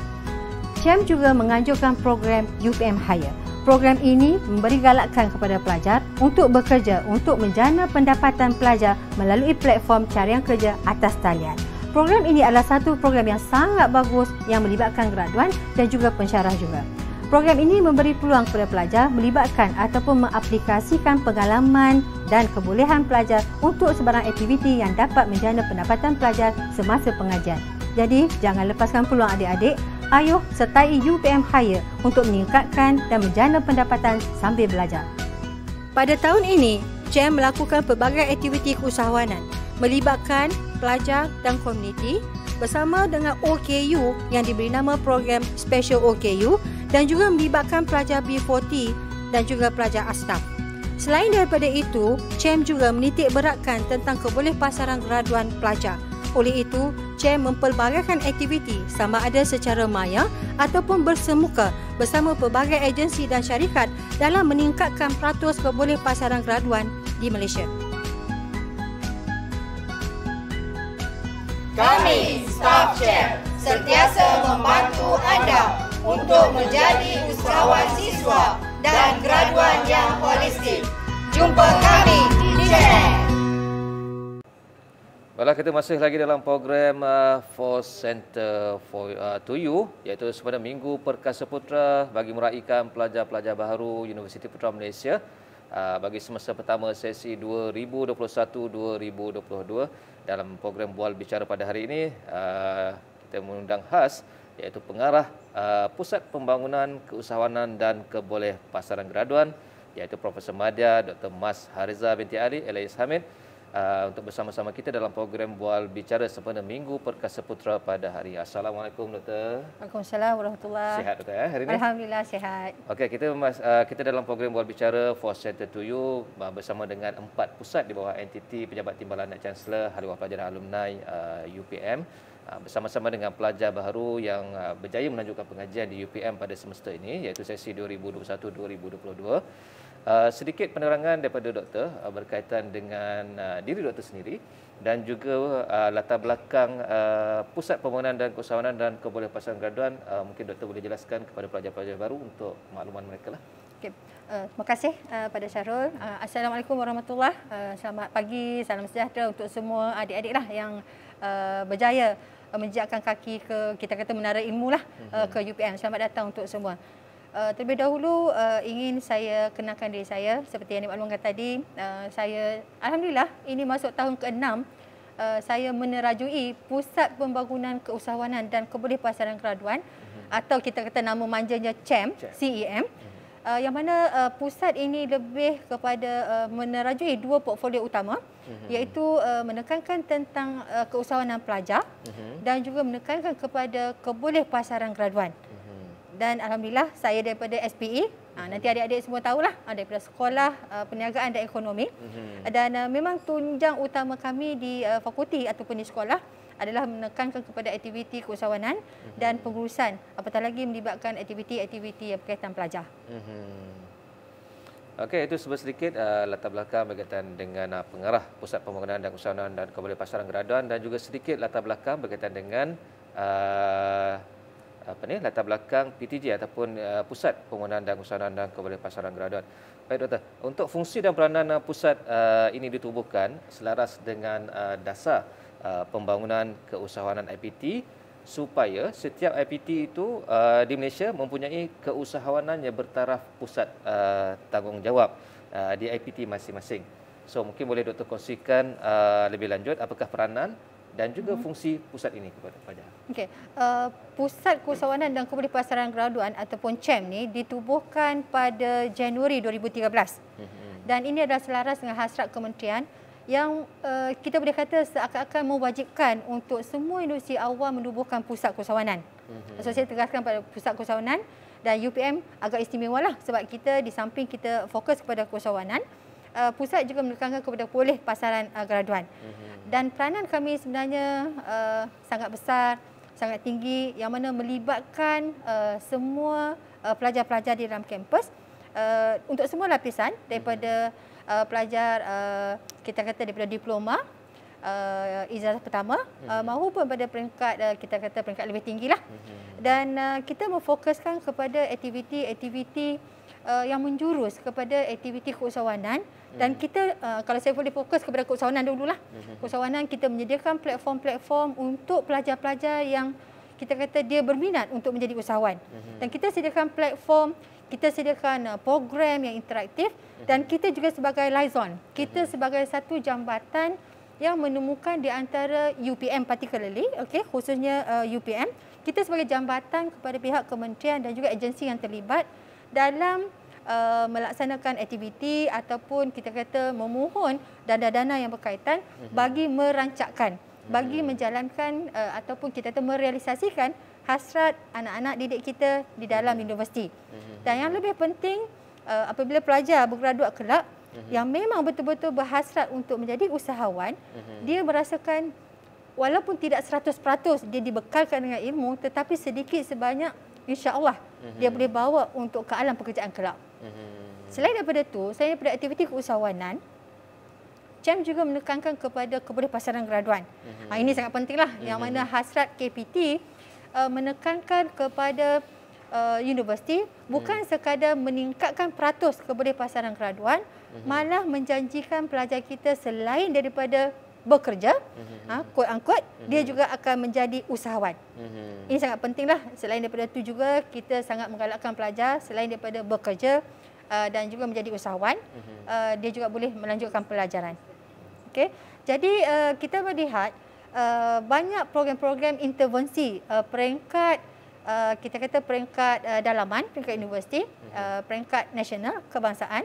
CHEM juga menganjurkan program UPM Hire. Program ini memberi galakan kepada pelajar untuk bekerja untuk menjana pendapatan pelajar melalui platform carian kerja atas talian. Program ini adalah satu program yang sangat bagus yang melibatkan graduan dan juga pensyarah juga. Program ini memberi peluang kepada pelajar melibatkan ataupun mengaplikasikan pengalaman dan kebolehan pelajar untuk sebarang aktiviti yang dapat menjana pendapatan pelajar semasa pengajian. Jadi, jangan lepaskan peluang adik-adik. Ayuh sertai UPM Hire untuk meningkatkan dan menjana pendapatan sambil belajar. Pada tahun ini, CHEM melakukan pelbagai aktiviti keusahawanan melibatkan pelajar dan komuniti bersama dengan OKU yang diberi nama program Special OKU dan juga melibatkan pelajar B40 dan juga pelajar Astaf. Selain daripada itu, CHEM juga menitik beratkan tentang kebolehpasaran graduan pelajar. Oleh itu, CHEM mempelbagaikan aktiviti sama ada secara maya ataupun bersemuka bersama pelbagai agensi dan syarikat dalam meningkatkan peratus kebolehpasaran graduan di Malaysia. Kami, staf CHEM, sentiasa membantu anda untuk menjadi usahawan siswa dan graduan yang holistik. Jumpa kami di CHEM. Baiklah, kita masih lagi dalam program Force Center for to You, iaitu sempena Minggu Perkasa Putra bagi meraikan pelajar-pelajar baharu Universiti Putra Malaysia bagi semester pertama sesi 2021-2022. Dalam program Bual Bicara pada hari ini, kita mengundang khas iaitu pengarah Pusat Pembangunan Keusahawanan dan Kebolehpasaran Graduan, iaitu Profesor Madya Dr. Mas Hariza binti Ali alias Hamid, untuk bersama-sama kita dalam program Bual Bicara sempena Minggu Perkasa Putra pada hari. Assalamualaikum Doktor. Waalaikumsalam warahmatullahi. Sihat Doktor hari ini? Alhamdulillah sihat. Okey, kita dalam program Bual Bicara Force Center to You bersama dengan 4 pusat di bawah entiti Pejabat Timbalan Chancellor Hari Wah Pelajar Alumni UPM, bersama-sama dengan pelajar baharu yang berjaya melanjutkan pengajian di UPM pada semester ini, iaitu sesi 2021-2022. Sedikit penerangan daripada doktor berkaitan dengan diri doktor sendiri dan juga latar belakang Pusat Pembangunan dan Keusahawanan dan Kebolehpasaran Graduan. Mungkin doktor boleh jelaskan kepada pelajar-pelajar baru untuk makluman mereka lah. Okey. Terima kasih pada Syahrul. Assalamualaikum warahmatullahi. Selamat pagi, salam sejahtera untuk semua adik-adik lah yang berjaya menjejakkan kaki ke, kita kata, menara ilmu lah ke UPM. Selamat datang untuk semua. Terlebih dahulu ingin saya kenalkan diri saya seperti yang dimaklumkan tadi. Saya alhamdulillah ini masuk tahun ke-6 saya menerajui Pusat Pembangunan Keusahawanan dan Kebolehpasaran Graduan atau kita kata nama manjanya CEM. Yang mana pusat ini lebih kepada menerajui dua portfolio utama, iaitu menekankan tentang keusahawanan pelajar dan juga menekankan kepada kebolehpasaran graduan. Dan alhamdulillah saya daripada SPE, nanti adik-adik semua tahulah, daripada Sekolah Perniagaan dan Ekonomi. Dan memang tunjang utama kami di fakulti ataupun di sekolah adalah menekankan kepada aktiviti keusahawanan dan pengurusan, apatah lagi melibatkan aktiviti-aktiviti yang berkaitan pelajar. Okey, itu sedikit latar belakang berkaitan dengan pengarah Pusat Pembangunan dan Keusahawanan dan Kebolehpasaran Graduan dan juga sedikit latar belakang berkaitan dengan latar belakang PTG ataupun Pusat Pembangunan dan Keusahawanan dan Kebolehpasaran Graduan. Baik doktor, untuk fungsi dan peranan pusat ini ditubuhkan selaras dengan dasar pembangunan keusahawanan IPT supaya setiap IPT itu di Malaysia mempunyai keusahawanan yang bertaraf pusat tanggungjawab di IPT masing-masing. So mungkin boleh doktor kongsikan lebih lanjut apakah peranan dan juga fungsi pusat ini kepada pelajar. Okey, Pusat Keusahawanan dan Kebolehpasaran Graduan ataupun CEM ni ditubuhkan pada Januari 2013. Dan ini adalah selaras dengan hasrat kementerian yang kita boleh kata seakan-akan mewajibkan untuk semua universiti awam menubuhkan pusat keusahawanan. So saya tegaskan pada pusat keusahawanan dan UPM agak istimewa lah sebab kita di samping kita fokus kepada keusahawanan, pusat juga menekankan kepada kebolehpasaran graduan. Dan peranan kami sebenarnya sangat besar, sangat tinggi yang mana melibatkan semua pelajar-pelajar di dalam kampus untuk semua lapisan daripada pelajar kita kata daripada diploma, ijazah pertama maupun pada peringkat kita kata peringkat lebih tinggilah. Dan kita memfokuskan kepada aktiviti-aktiviti yang menjurus kepada aktiviti keusahawanan dan kita kalau saya boleh fokus kepada keusahawanan dululah. Keusahawanan kita menyediakan platform-platform untuk pelajar-pelajar yang kita kata dia berminat untuk menjadi usahawan. Dan kita sediakan platform, kita sediakan program yang interaktif dan kita juga sebagai liaison. Kita sebagai satu jambatan yang menemukan di antara UPM particularly, khususnya UPM, kita sebagai jambatan kepada pihak kementerian dan juga agensi yang terlibat dalam melaksanakan aktiviti ataupun kita kata memohon dana-dana yang berkaitan bagi merancangkan, bagi menjalankan ataupun kita kata merealisasikan hasrat anak-anak didik kita di dalam universiti. Dan yang lebih penting apabila pelajar bergraduat kelak yang memang betul-betul berhasrat untuk menjadi usahawan, dia merasakan walaupun tidak 100% dia dibekalkan dengan ilmu, tetapi sedikit sebanyak insya-Allah dia boleh bawa untuk ke alam pekerjaan kelak. Selain daripada itu, selain daripada aktiviti keusahawanan, CEM juga menekankan kepada kebolehpasaran graduan. Ini sangat pentinglah, yang mana hasrat KPT menekankan kepada universiti bukan sekadar meningkatkan peratus kebolehpasaran graduan, malah menjanjikan pelajar kita selain daripada bekerja, quote unquote, dia juga akan menjadi usahawan. Ini sangat pentinglah. Selain daripada itu juga kita sangat menggalakkan pelajar selain daripada bekerja dan juga menjadi usahawan, dia juga boleh melanjutkan pelajaran. Okey. Jadi kita melihat banyak program-program intervensi peringkat kita kata peringkat dalaman, peringkat universiti, peringkat nasional, kebangsaan.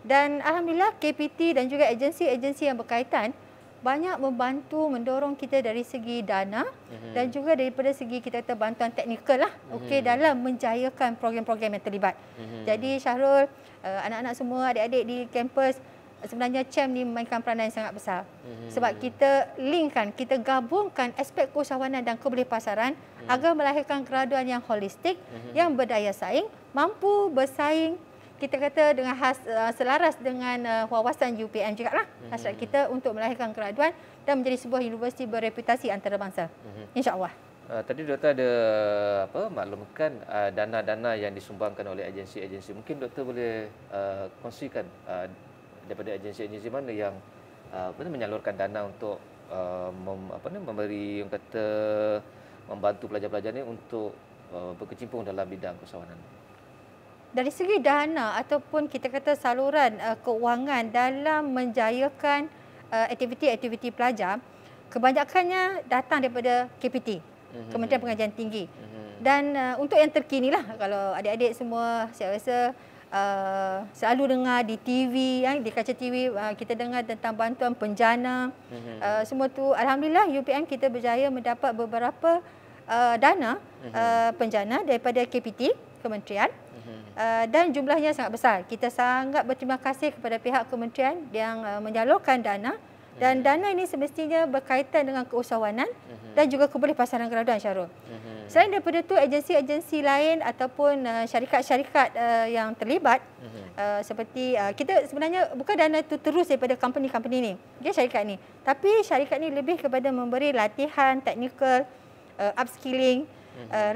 Dan alhamdulillah KPT dan juga agensi-agensi yang berkaitan banyak membantu mendorong kita dari segi dana dan juga daripada segi kita kata bantuan teknikal lah, dalam menjayakan program-program yang terlibat. Jadi Syahrul, anak-anak semua, adik-adik di kampus, sebenarnya CEM ni memainkan peranan yang sangat besar. Sebab kita linkkan, kita gabungkan aspek keusahawanan dan kebolehpasaran agar melahirkan graduan yang holistik, yang berdaya saing, mampu bersaing kita kata dengan selaras dengan wawasan UPM juga lah. Hasrat kita untuk melahirkan graduan dan menjadi sebuah universiti berreputasi antarabangsa. InsyaAllah. Tadi doktor ada maklumkan dana-dana yang disumbangkan oleh agensi-agensi. Mungkin doktor boleh kongsikan daripada agensi-agensi mana yang menyalurkan dana untuk memberi membantu pelajar-pelajar ni untuk berkecimpung dalam bidang keusahawanan. Dari segi dana ataupun kita kata saluran keuangan dalam menjayakan aktiviti-aktiviti pelajar, kebanyakannya datang daripada KPT, Kementerian Pengajian Tinggi. Dan untuk yang terkini lah, kalau adik-adik semua saya rasa selalu dengar di TV, di kaca TV kita dengar tentang bantuan penjana. Semua tu alhamdulillah UPM kita berjaya mendapat beberapa dana penjana daripada KPT, Kementerian. Dan jumlahnya sangat besar. Kita sangat berterima kasih kepada pihak kementerian yang menyalurkan dana, dan dana ini semestinya berkaitan dengan keusahawanan dan juga kebolehpasaran graduan, Syarul. Selain daripada itu, agensi-agensi lain ataupun syarikat-syarikat yang terlibat seperti kita sebenarnya bukan dana itu terus daripada company-company ni, syarikat ni, tapi syarikat ni lebih kepada memberi latihan teknikal, upskilling,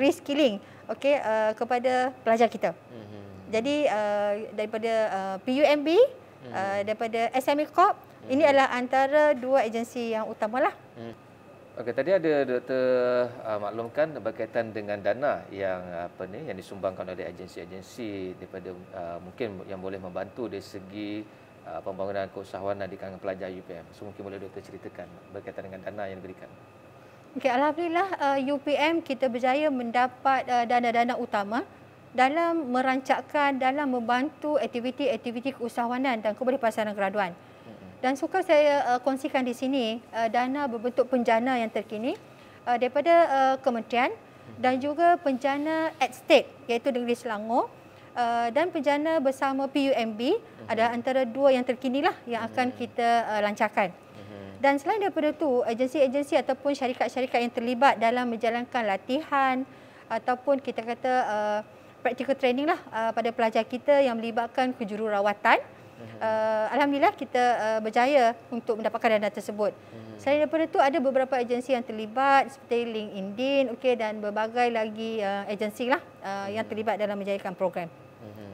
reskilling kepada pelajar kita. Jadi daripada PUMB, daripada SME Corp, ini adalah antara dua agensi yang utamalah. Okey, tadi ada doktor maklumkan berkaitan dengan dana yang yang disumbangkan oleh agensi-agensi daripada mungkin yang boleh membantu dari segi pembangunan keusahawanan di kalangan pelajar UPM. So mungkin boleh doktor ceritakan berkaitan dengan dana yang diberikan. Okey, alhamdulillah UPM kita berjaya mendapat dana-dana utama dalam merancangkan, dalam membantu aktiviti-aktiviti keusahawanan dan kebolehpasaran graduan. Dan suka saya kongsikan di sini dana berbentuk penjana yang terkini daripada kementerian dan juga penjana at state iaitu Negeri Selangor dan penjana bersama PUMB adalah antara dua yang terkini lah yang akan kita lancarkan. Dan selain daripada itu, agensi-agensi ataupun syarikat-syarikat yang terlibat dalam menjalankan latihan ataupun kita kata practical training lah pada pelajar kita yang melibatkan kejururawatan. Alhamdulillah kita berjaya untuk mendapatkan dana tersebut. Selain daripada itu, ada beberapa agensi yang terlibat seperti LinkedIn dan berbagai lagi agensi lah yang terlibat dalam menjayakan program.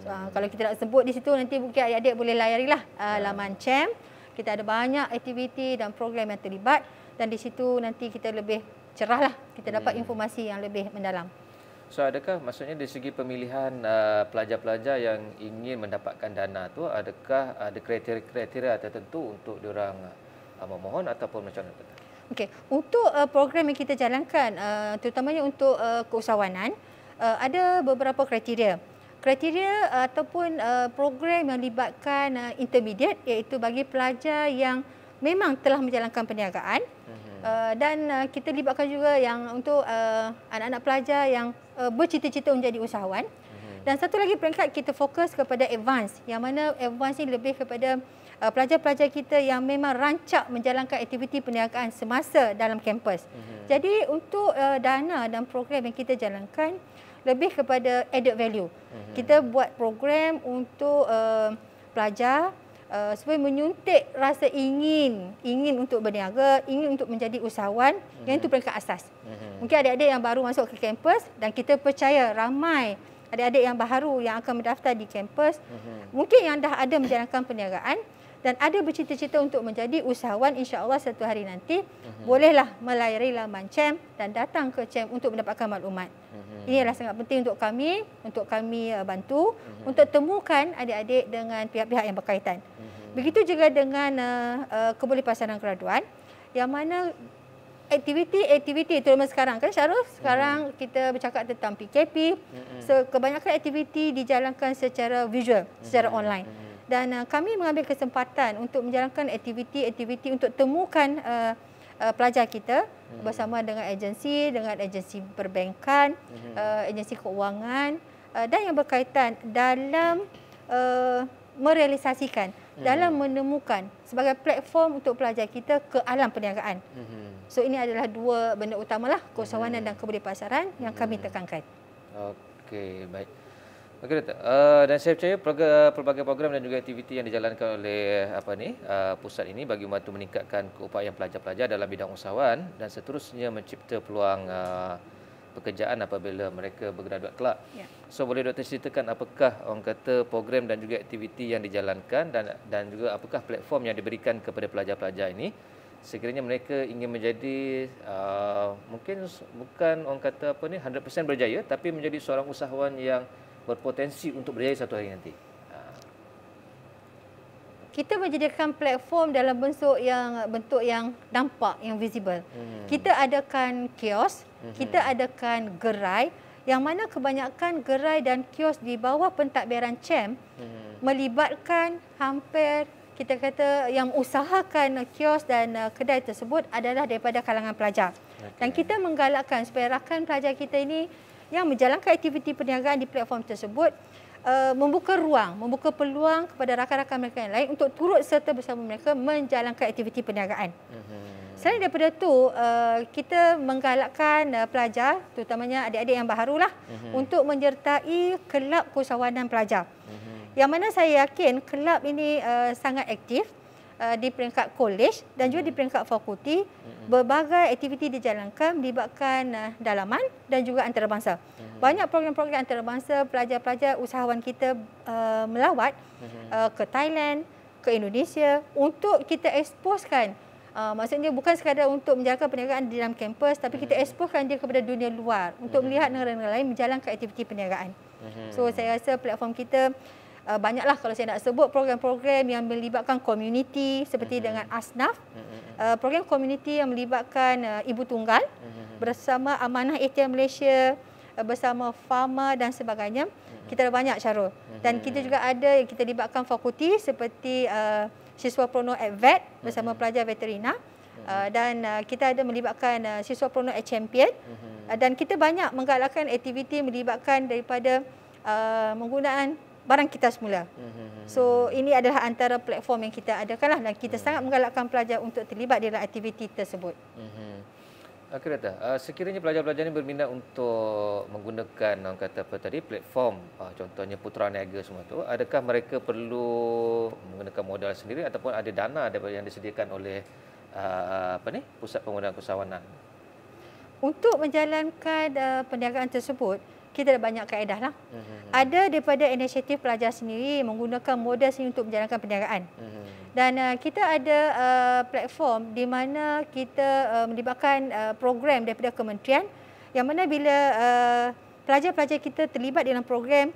Kalau kita nak sebut di situ, nanti mungkin adik-adik boleh layarilah laman CHAM. Kita ada banyak aktiviti dan program yang terlibat, dan di situ nanti kita lebih cerah lah, kita dapat informasi yang lebih mendalam. So adakah maksudnya dari segi pemilihan pelajar-pelajar yang ingin mendapatkan dana tu, adakah ada kriteria-kriteria tertentu untuk diorang memohon ataupun macam mana? Okey, untuk program yang kita jalankan terutamanya untuk keusahawanan, ada beberapa kriteria. Kriteria ataupun program yang melibatkan intermediate, iaitu bagi pelajar yang memang telah menjalankan perniagaan. Dan kita libatkan juga yang untuk anak-anak pelajar yang bercita-cita menjadi usahawan. Dan satu lagi peringkat kita fokus kepada advance, yang mana advance ini lebih kepada pelajar-pelajar kita yang memang rancak menjalankan aktiviti perniagaan semasa dalam kampus. Jadi untuk dana dan program yang kita jalankan lebih kepada added value. Kita buat program untuk pelajar supaya menyuntik rasa ingin untuk berniaga, ingin untuk menjadi usahawan, yang itu peringkat asas. Mungkin adik-adik yang baru masuk ke kampus, dan kita percaya ramai adik-adik yang baru yang akan mendaftar di kampus, mungkin yang dah ada menjalankan perniagaan dan ada bercita-cita untuk menjadi usahawan, insya-Allah satu hari nanti bolehlah melayari laman CHAM dan datang ke CHAM untuk mendapatkan maklumat. Ini adalah sangat penting untuk kami bantu untuk temukan adik-adik dengan pihak-pihak yang berkaitan. Begitu juga dengan kebolehpasaran graduan, yang mana aktiviti terutama sekarang kan Syarul, sekarang kita bercakap tentang PKP, kebanyakan aktiviti dijalankan secara visual, secara online. Dan kami mengambil kesempatan untuk menjalankan aktiviti-aktiviti untuk temukan pelajar kita bersama dengan agensi perbankan, agensi keuangan dan yang berkaitan dalam merealisasikan, dalam menemukan sebagai platform untuk pelajar kita ke alam perniagaan. So ini adalah dua benda utamalah, keusahawanan dan kebolehpasaran yang kami tekankan. Okey, baik. Okey, Doktor. Dan saya percaya pelbagai program dan juga aktiviti yang dijalankan oleh pusat ini bagi membantu meningkatkan keupayaan pelajar-pelajar dalam bidang usahawan dan seterusnya mencipta peluang pekerjaan apabila mereka bergraduat kelak. Ya. So boleh Doktor ceritakan apakah orang kata program dan juga aktiviti yang dijalankan dan juga apakah platform yang diberikan kepada pelajar-pelajar ini sekiranya mereka ingin menjadi mungkin bukan orang kata 100% berjaya tapi menjadi seorang usahawan yang berpotensi untuk berjaya satu hari nanti. Kita menyediakan platform dalam bentuk yang nampak, yang visible. Kita adakan kios, kita adakan gerai, yang mana kebanyakan gerai dan kios di bawah pentadbiran CHEM melibatkan hampir kita kata yang usahakan kios dan kedai tersebut adalah daripada kalangan pelajar. Dan kita menggalakkan supaya rakan pelajar kita ini yang menjalankan aktiviti perniagaan di platform tersebut membuka ruang, membuka peluang kepada rakan-rakan mereka yang lain untuk turut serta bersama mereka menjalankan aktiviti perniagaan. Selain daripada itu, kita menggalakkan pelajar, terutamanya adik-adik yang baharulah, untuk menyertai kelab keusahawanan pelajar. Yang mana saya yakin kelab ini sangat aktif di peringkat kolej dan juga di peringkat fakulti. Berbagai aktiviti dijalankan melibatkan dalaman dan juga antarabangsa. Banyak program-program antarabangsa, pelajar-pelajar usahawan kita melawat ke Thailand, ke Indonesia untuk kita exposekan. Maksudnya bukan sekadar untuk menjalankan perniagaan di dalam kampus, tapi kita exposekan dia kepada dunia luar untuk melihat negara-negara lain menjalankan aktiviti perniagaan. So saya rasa platform kita banyaklah kalau saya nak sebut program-program yang melibatkan komuniti seperti dengan Asnaf, program komuniti yang melibatkan ibu tunggal bersama Amanah ATM Malaysia, bersama Pharma dan sebagainya. Kita ada banyak, Syarul. Dan kita juga ada yang kita libatkan fakulti seperti siswa prono AdVet bersama pelajar veterina. Dan kita ada melibatkan siswa prono Champion. Dan kita banyak menggalakkan aktiviti melibatkan daripada penggunaan barang kita semula. So ini adalah antara platform yang kita adakanlah dan kita sangat menggalakkan pelajar untuk terlibat dalam aktiviti tersebut. Okey, Doktor. Sekiranya pelajar-pelajar ini berminat untuk menggunakan orang kata apa tadi platform, contohnya Putra Niaga semua tu, adakah mereka perlu menggunakan modal sendiri ataupun ada dana yang disediakan oleh Pusat Pengurusan Keusahawanan? Untuk menjalankan perniagaan tersebut, kita ada banyak kaedah lah. Ada daripada inisiatif pelajar sendiri menggunakan modal sendiri untuk menjalankan perniagaan. Dan kita ada platform di mana kita melibatkan program daripada kementerian yang mana bila pelajar-pelajar kita terlibat dalam program,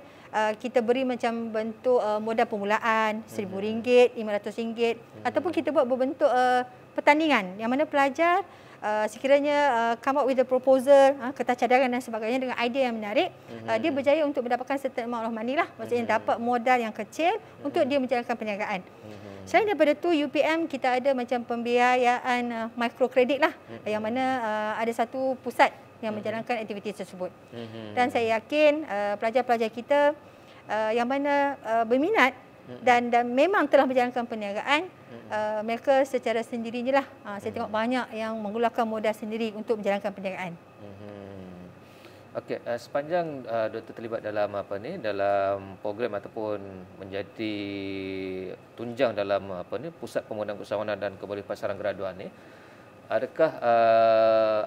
kita beri macam bentuk modal permulaan RM1,000, RM500 ataupun kita buat berbentuk pertandingan yang mana pelajar sekiranya come up with a proposal, kertas cadangan dan sebagainya dengan idea yang menarik, dia berjaya untuk mendapatkan certain amount of money lah. Maksudnya dapat modal yang kecil untuk dia menjalankan perniagaan. Selain daripada tu, UPM kita ada macam pembiayaan microkredit lah, yang mana ada satu pusat yang menjalankan aktiviti tersebut. Dan saya yakin pelajar-pelajar kita yang mana berminat dan memang telah menjalankan perniagaan, mereka secara sendirinya lah. Saya tengok banyak yang menggunakan modal sendiri untuk menjalankan perniagaan. Okey, sepanjang Doktor terlibat dalam dalam program ataupun menjadi tunjang dalam Pusat Pemudahan Keusahawanan dan Kembali Pasaran Graduan ni, adakah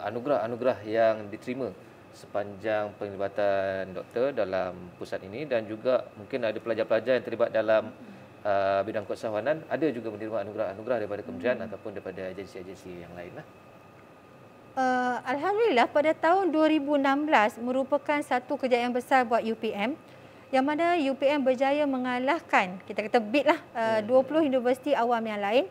anugerah-anugerah yang diterima sepanjang penglibatan Doktor dalam pusat ini dan juga mungkin ada pelajar-pelajar yang terlibat dalam bidang keusahawanan ada juga menerima anugerah-anugerah daripada kementerian ataupun daripada agensi-agensi yang lain lah? Alhamdulillah pada tahun 2016 merupakan satu kejayaan besar buat UPM yang mana UPM berjaya mengalahkan, kita kata beat lah, 20 universiti awam yang lain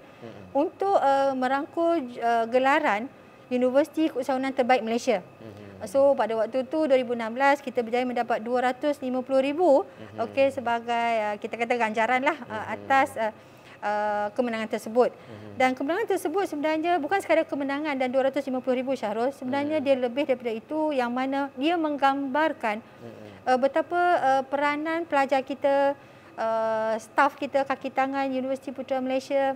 untuk merangkul gelaran Universiti Keusahawanan Terbaik Malaysia. So pada waktu tu 2016 kita berjaya mendapat 250,000 okey sebagai kita kata ganjaran lah atas kemenangan tersebut. Dan kemenangan tersebut sebenarnya bukan sekadar kemenangan dan 250,000, Syahrul. Sebenarnya dia lebih daripada itu yang mana dia menggambarkan betapa peranan pelajar kita staf kita kaki tangan Universiti Putra Malaysia,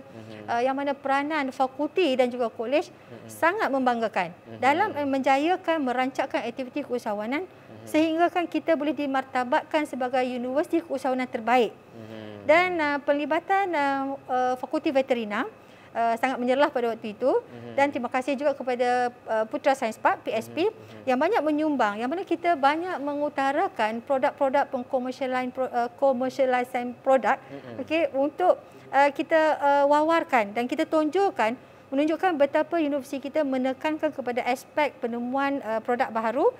yang mana peranan fakulti dan juga kolej sangat membanggakan dalam menjayakan merancangkan aktiviti keusahawanan sehingga kan kita boleh dimartabatkan sebagai universiti keusahawanan terbaik. Dan pelibatan fakulti veterina sangat menyerlah pada waktu itu, dan terima kasih juga kepada Putra Science Park PSP yang banyak menyumbang, yang mana kita banyak mengutarakan produk-produk commercialization produk untuk kita wawarkan dan kita menunjukkan betapa universiti kita menekankan kepada aspek penemuan produk baharu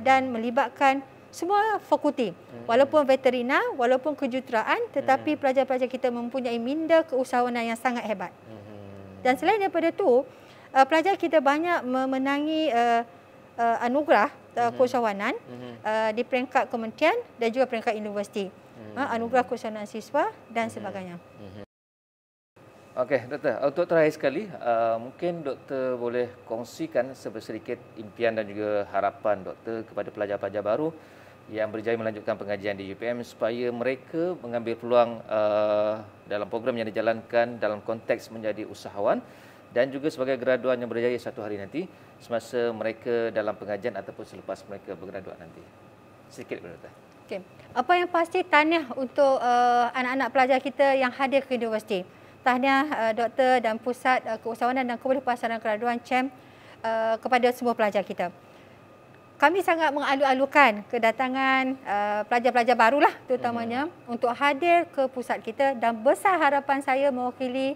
dan melibatkan semua fakulti, walaupun veterina, walaupun kejuruteraan, tetapi pelajar-pelajar kita mempunyai minda keusahawanan yang sangat hebat. Dan selain daripada itu, pelajar kita banyak memenangi anugerah keusahawanan di peringkat kementerian dan juga peringkat universiti. Anugerah keusahawanan siswa dan sebagainya. Okey, Doktor. Untuk terakhir sekali, mungkin Doktor boleh kongsikan sedikit impian dan juga harapan Doktor kepada pelajar-pelajar baru yang berjaya melanjutkan pengajian di UPM supaya mereka mengambil peluang dalam program yang dijalankan dalam konteks menjadi usahawan dan juga sebagai graduan yang berjaya satu hari nanti semasa mereka dalam pengajian ataupun selepas mereka bergraduat nanti. Sedikit, Doktor. Okay. Apa yang pasti, tahniah untuk anak-anak pelajar kita yang hadir ke universiti. Tahniah Doktor dan Pusat Keusahawanan dan Kebolehpasaran Graduan CHEM kepada semua pelajar kita. Kami sangat mengalu-alukan kedatangan pelajar-pelajar barulah terutamanya untuk hadir ke pusat kita, dan besar harapan saya mewakili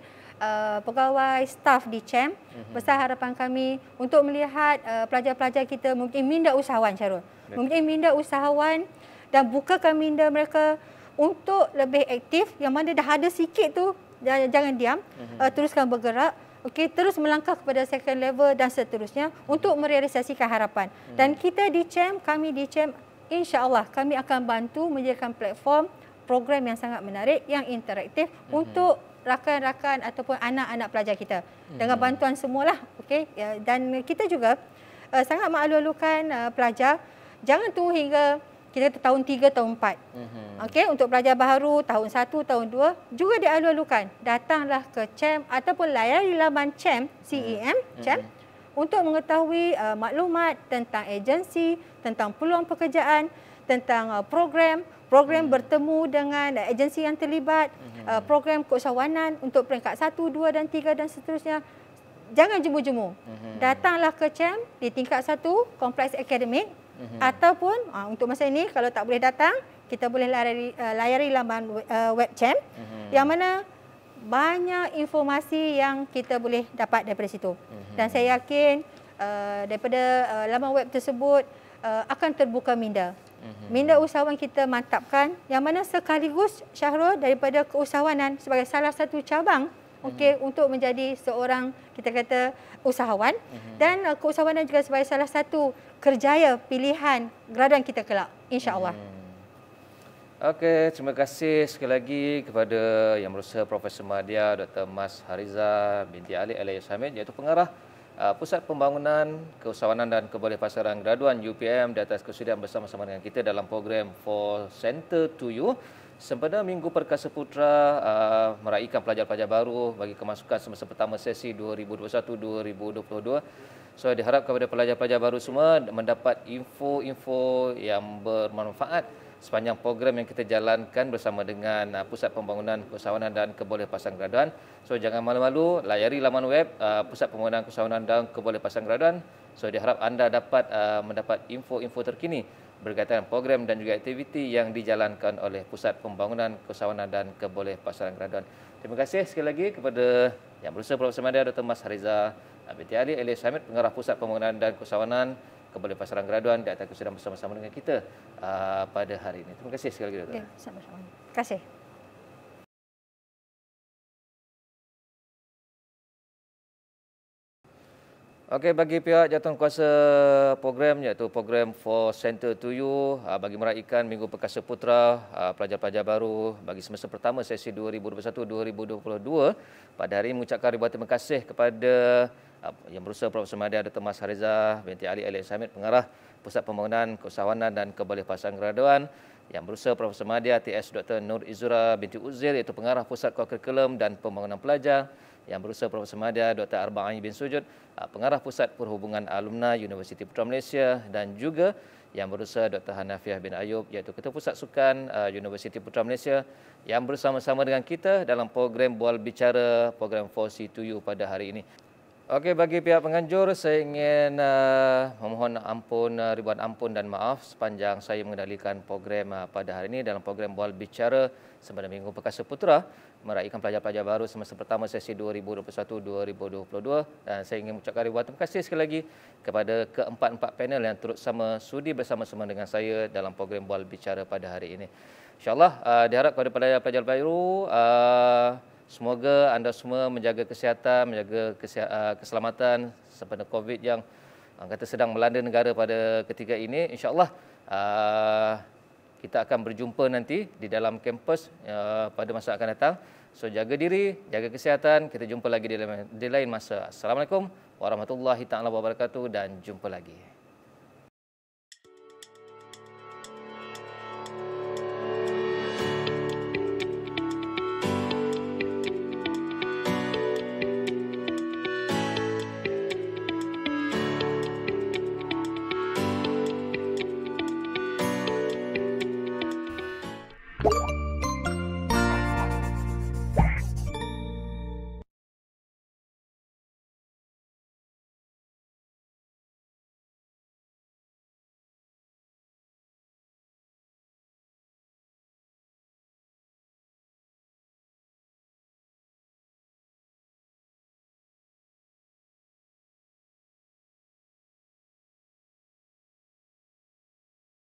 pegawai staf di CHEM, besar harapan kami untuk melihat pelajar-pelajar kita mungkin minda usahawan, Syarul. Mungkin minda usahawan dan bukakan minda mereka untuk lebih aktif, yang mana dah ada sikit tu, jangan diam, teruskan bergerak, terus melangkah kepada second level dan seterusnya untuk merealisasikan harapan. Dan kita di CHEM, kami di CHEM, insya-Allah kami akan bantu menyediakan platform program yang sangat menarik, yang interaktif untuk rakan-rakan ataupun anak-anak pelajar kita dengan bantuan semualah. Dan kita juga sangat mengalu-alukan pelajar jangan tunggu hingga kita tahun 3, tahun 4. Untuk pelajar baru tahun 1, tahun 2 juga dialu-alukan. Datanglah ke CHEM ataupun layari laman CHEM, CHEM untuk mengetahui maklumat tentang agensi, tentang peluang pekerjaan, tentang program bertemu dengan agensi yang terlibat, program keusahawanan untuk peringkat 1, 2 dan 3 dan seterusnya. Jangan jemu-jemu. Datanglah ke CHEM di tingkat 1, kompleks akademik, ataupun untuk masa ini kalau tak boleh datang, kita boleh layari laman web CHEM yang mana banyak informasi yang kita boleh dapat daripada situ. Dan saya yakin daripada laman web tersebut akan terbuka minda. Minda usahawan kita mantapkan, yang mana sekaligus, Syahrul, daripada keusahawanan sebagai salah satu cabang untuk menjadi seorang, kita kata, usahawan, dan keusahawanan juga sebagai salah satu kerjaya pilihan graduan kita kelak, insya-Allah. Okey, terima kasih sekali lagi kepada Yang Berusaha Profesor Madya Dr. Mas Hariza binti Ali Alias Hamid, iaitu pengarah Pusat Pembangunan Keusahawanan dan Kebolehpasaran Graduan UPM, di atas kesudian bersama-sama dengan kita dalam program For Center to You sempena Minggu Perkasa Putra meraihkan pelajar-pelajar baru bagi kemasukan semester pertama sesi 2021-2022. So diharap kepada pelajar-pelajar baru semua mendapat info-info yang bermanfaat sepanjang program yang kita jalankan bersama dengan Pusat Pembangunan Keusahawanan dan Kebolehpasaran Graduan. So jangan malu-malu, layari laman web Pusat Pembangunan Keusahawanan dan Kebolehpasaran Graduan. So diharap anda dapat mendapat info-info terkini berkaitan program dan juga aktiviti yang dijalankan oleh Pusat Pembangunan Keusahawanan dan Kebolehpasaran Graduan. Terima kasih sekali lagi kepada Yang Berusaha Profesor Madya Dr. Mas Hariza binti Ali Alias Hamid, pengarah Pusat Pembangunan dan Keusahawanan Kebolehpasaran Graduan, di atas kesudian bersama-sama dengan kita pada hari ini. Terima kasih sekali lagi, Doktor. Sama-sama. Terima kasih. Okey, bagi pihak jawatankuasa program, iaitu program For Center to You, bagi meraihkan Minggu Perkasa Putra pelajar-pelajar baru bagi semester pertama sesi 2021-2022, pada hari ini mengucapkan ribuan terima kasih kepada Yang Berusaha Profesor Madya Dr. Mas Hariza binti Ali Alias Hamid, pengarah Pusat Pembangunan Keusahawanan dan Kebolehpasaran Graduan, Yang berusaha Profesor Madya TS Dr. Nur Izura binti Uzir iaitu pengarah Pusat Kurikulum dan Pembangunan Pelajar. Yang berusaha Profesor Madya Dr. Arba'in bin Sujud, pengarah Pusat Perhubungan Alumni Universiti Putra Malaysia, dan juga yang berusaha Dr. Hanafiah bin Ayub iaitu Ketua Pusat Sukan Universiti Putra Malaysia yang bersama-sama dengan kita dalam program Bual Bicara program 4C2U pada hari ini. Okey, bagi pihak penganjur saya ingin memohon ampun, ribuan ampun dan maaf sepanjang saya mengendalikan program pada hari ini dalam program Bual Bicara Sembilan Minggu Perkasa Putra meraihkan pelajar-pelajar baru semester pertama sesi 2021-2022, dan saya ingin mengucapkan ribuan terima kasih sekali lagi kepada keempat-empat panel yang turut sudi bersama-sama dengan saya dalam program Bual Bicara pada hari ini. InsyaAllah diharap kepada pelajar-pelajar baru semoga anda semua menjaga kesihatan, menjaga keselamatan sempena COVID yang kata sedang melanda negara pada ketika ini. InsyaAllah kita akan berjumpa nanti di dalam kampus pada masa akan datang. So jaga diri, jaga kesihatan. Kita jumpa lagi di lain masa. Assalamualaikum warahmatullahi taala wabarakatuh dan jumpa lagi.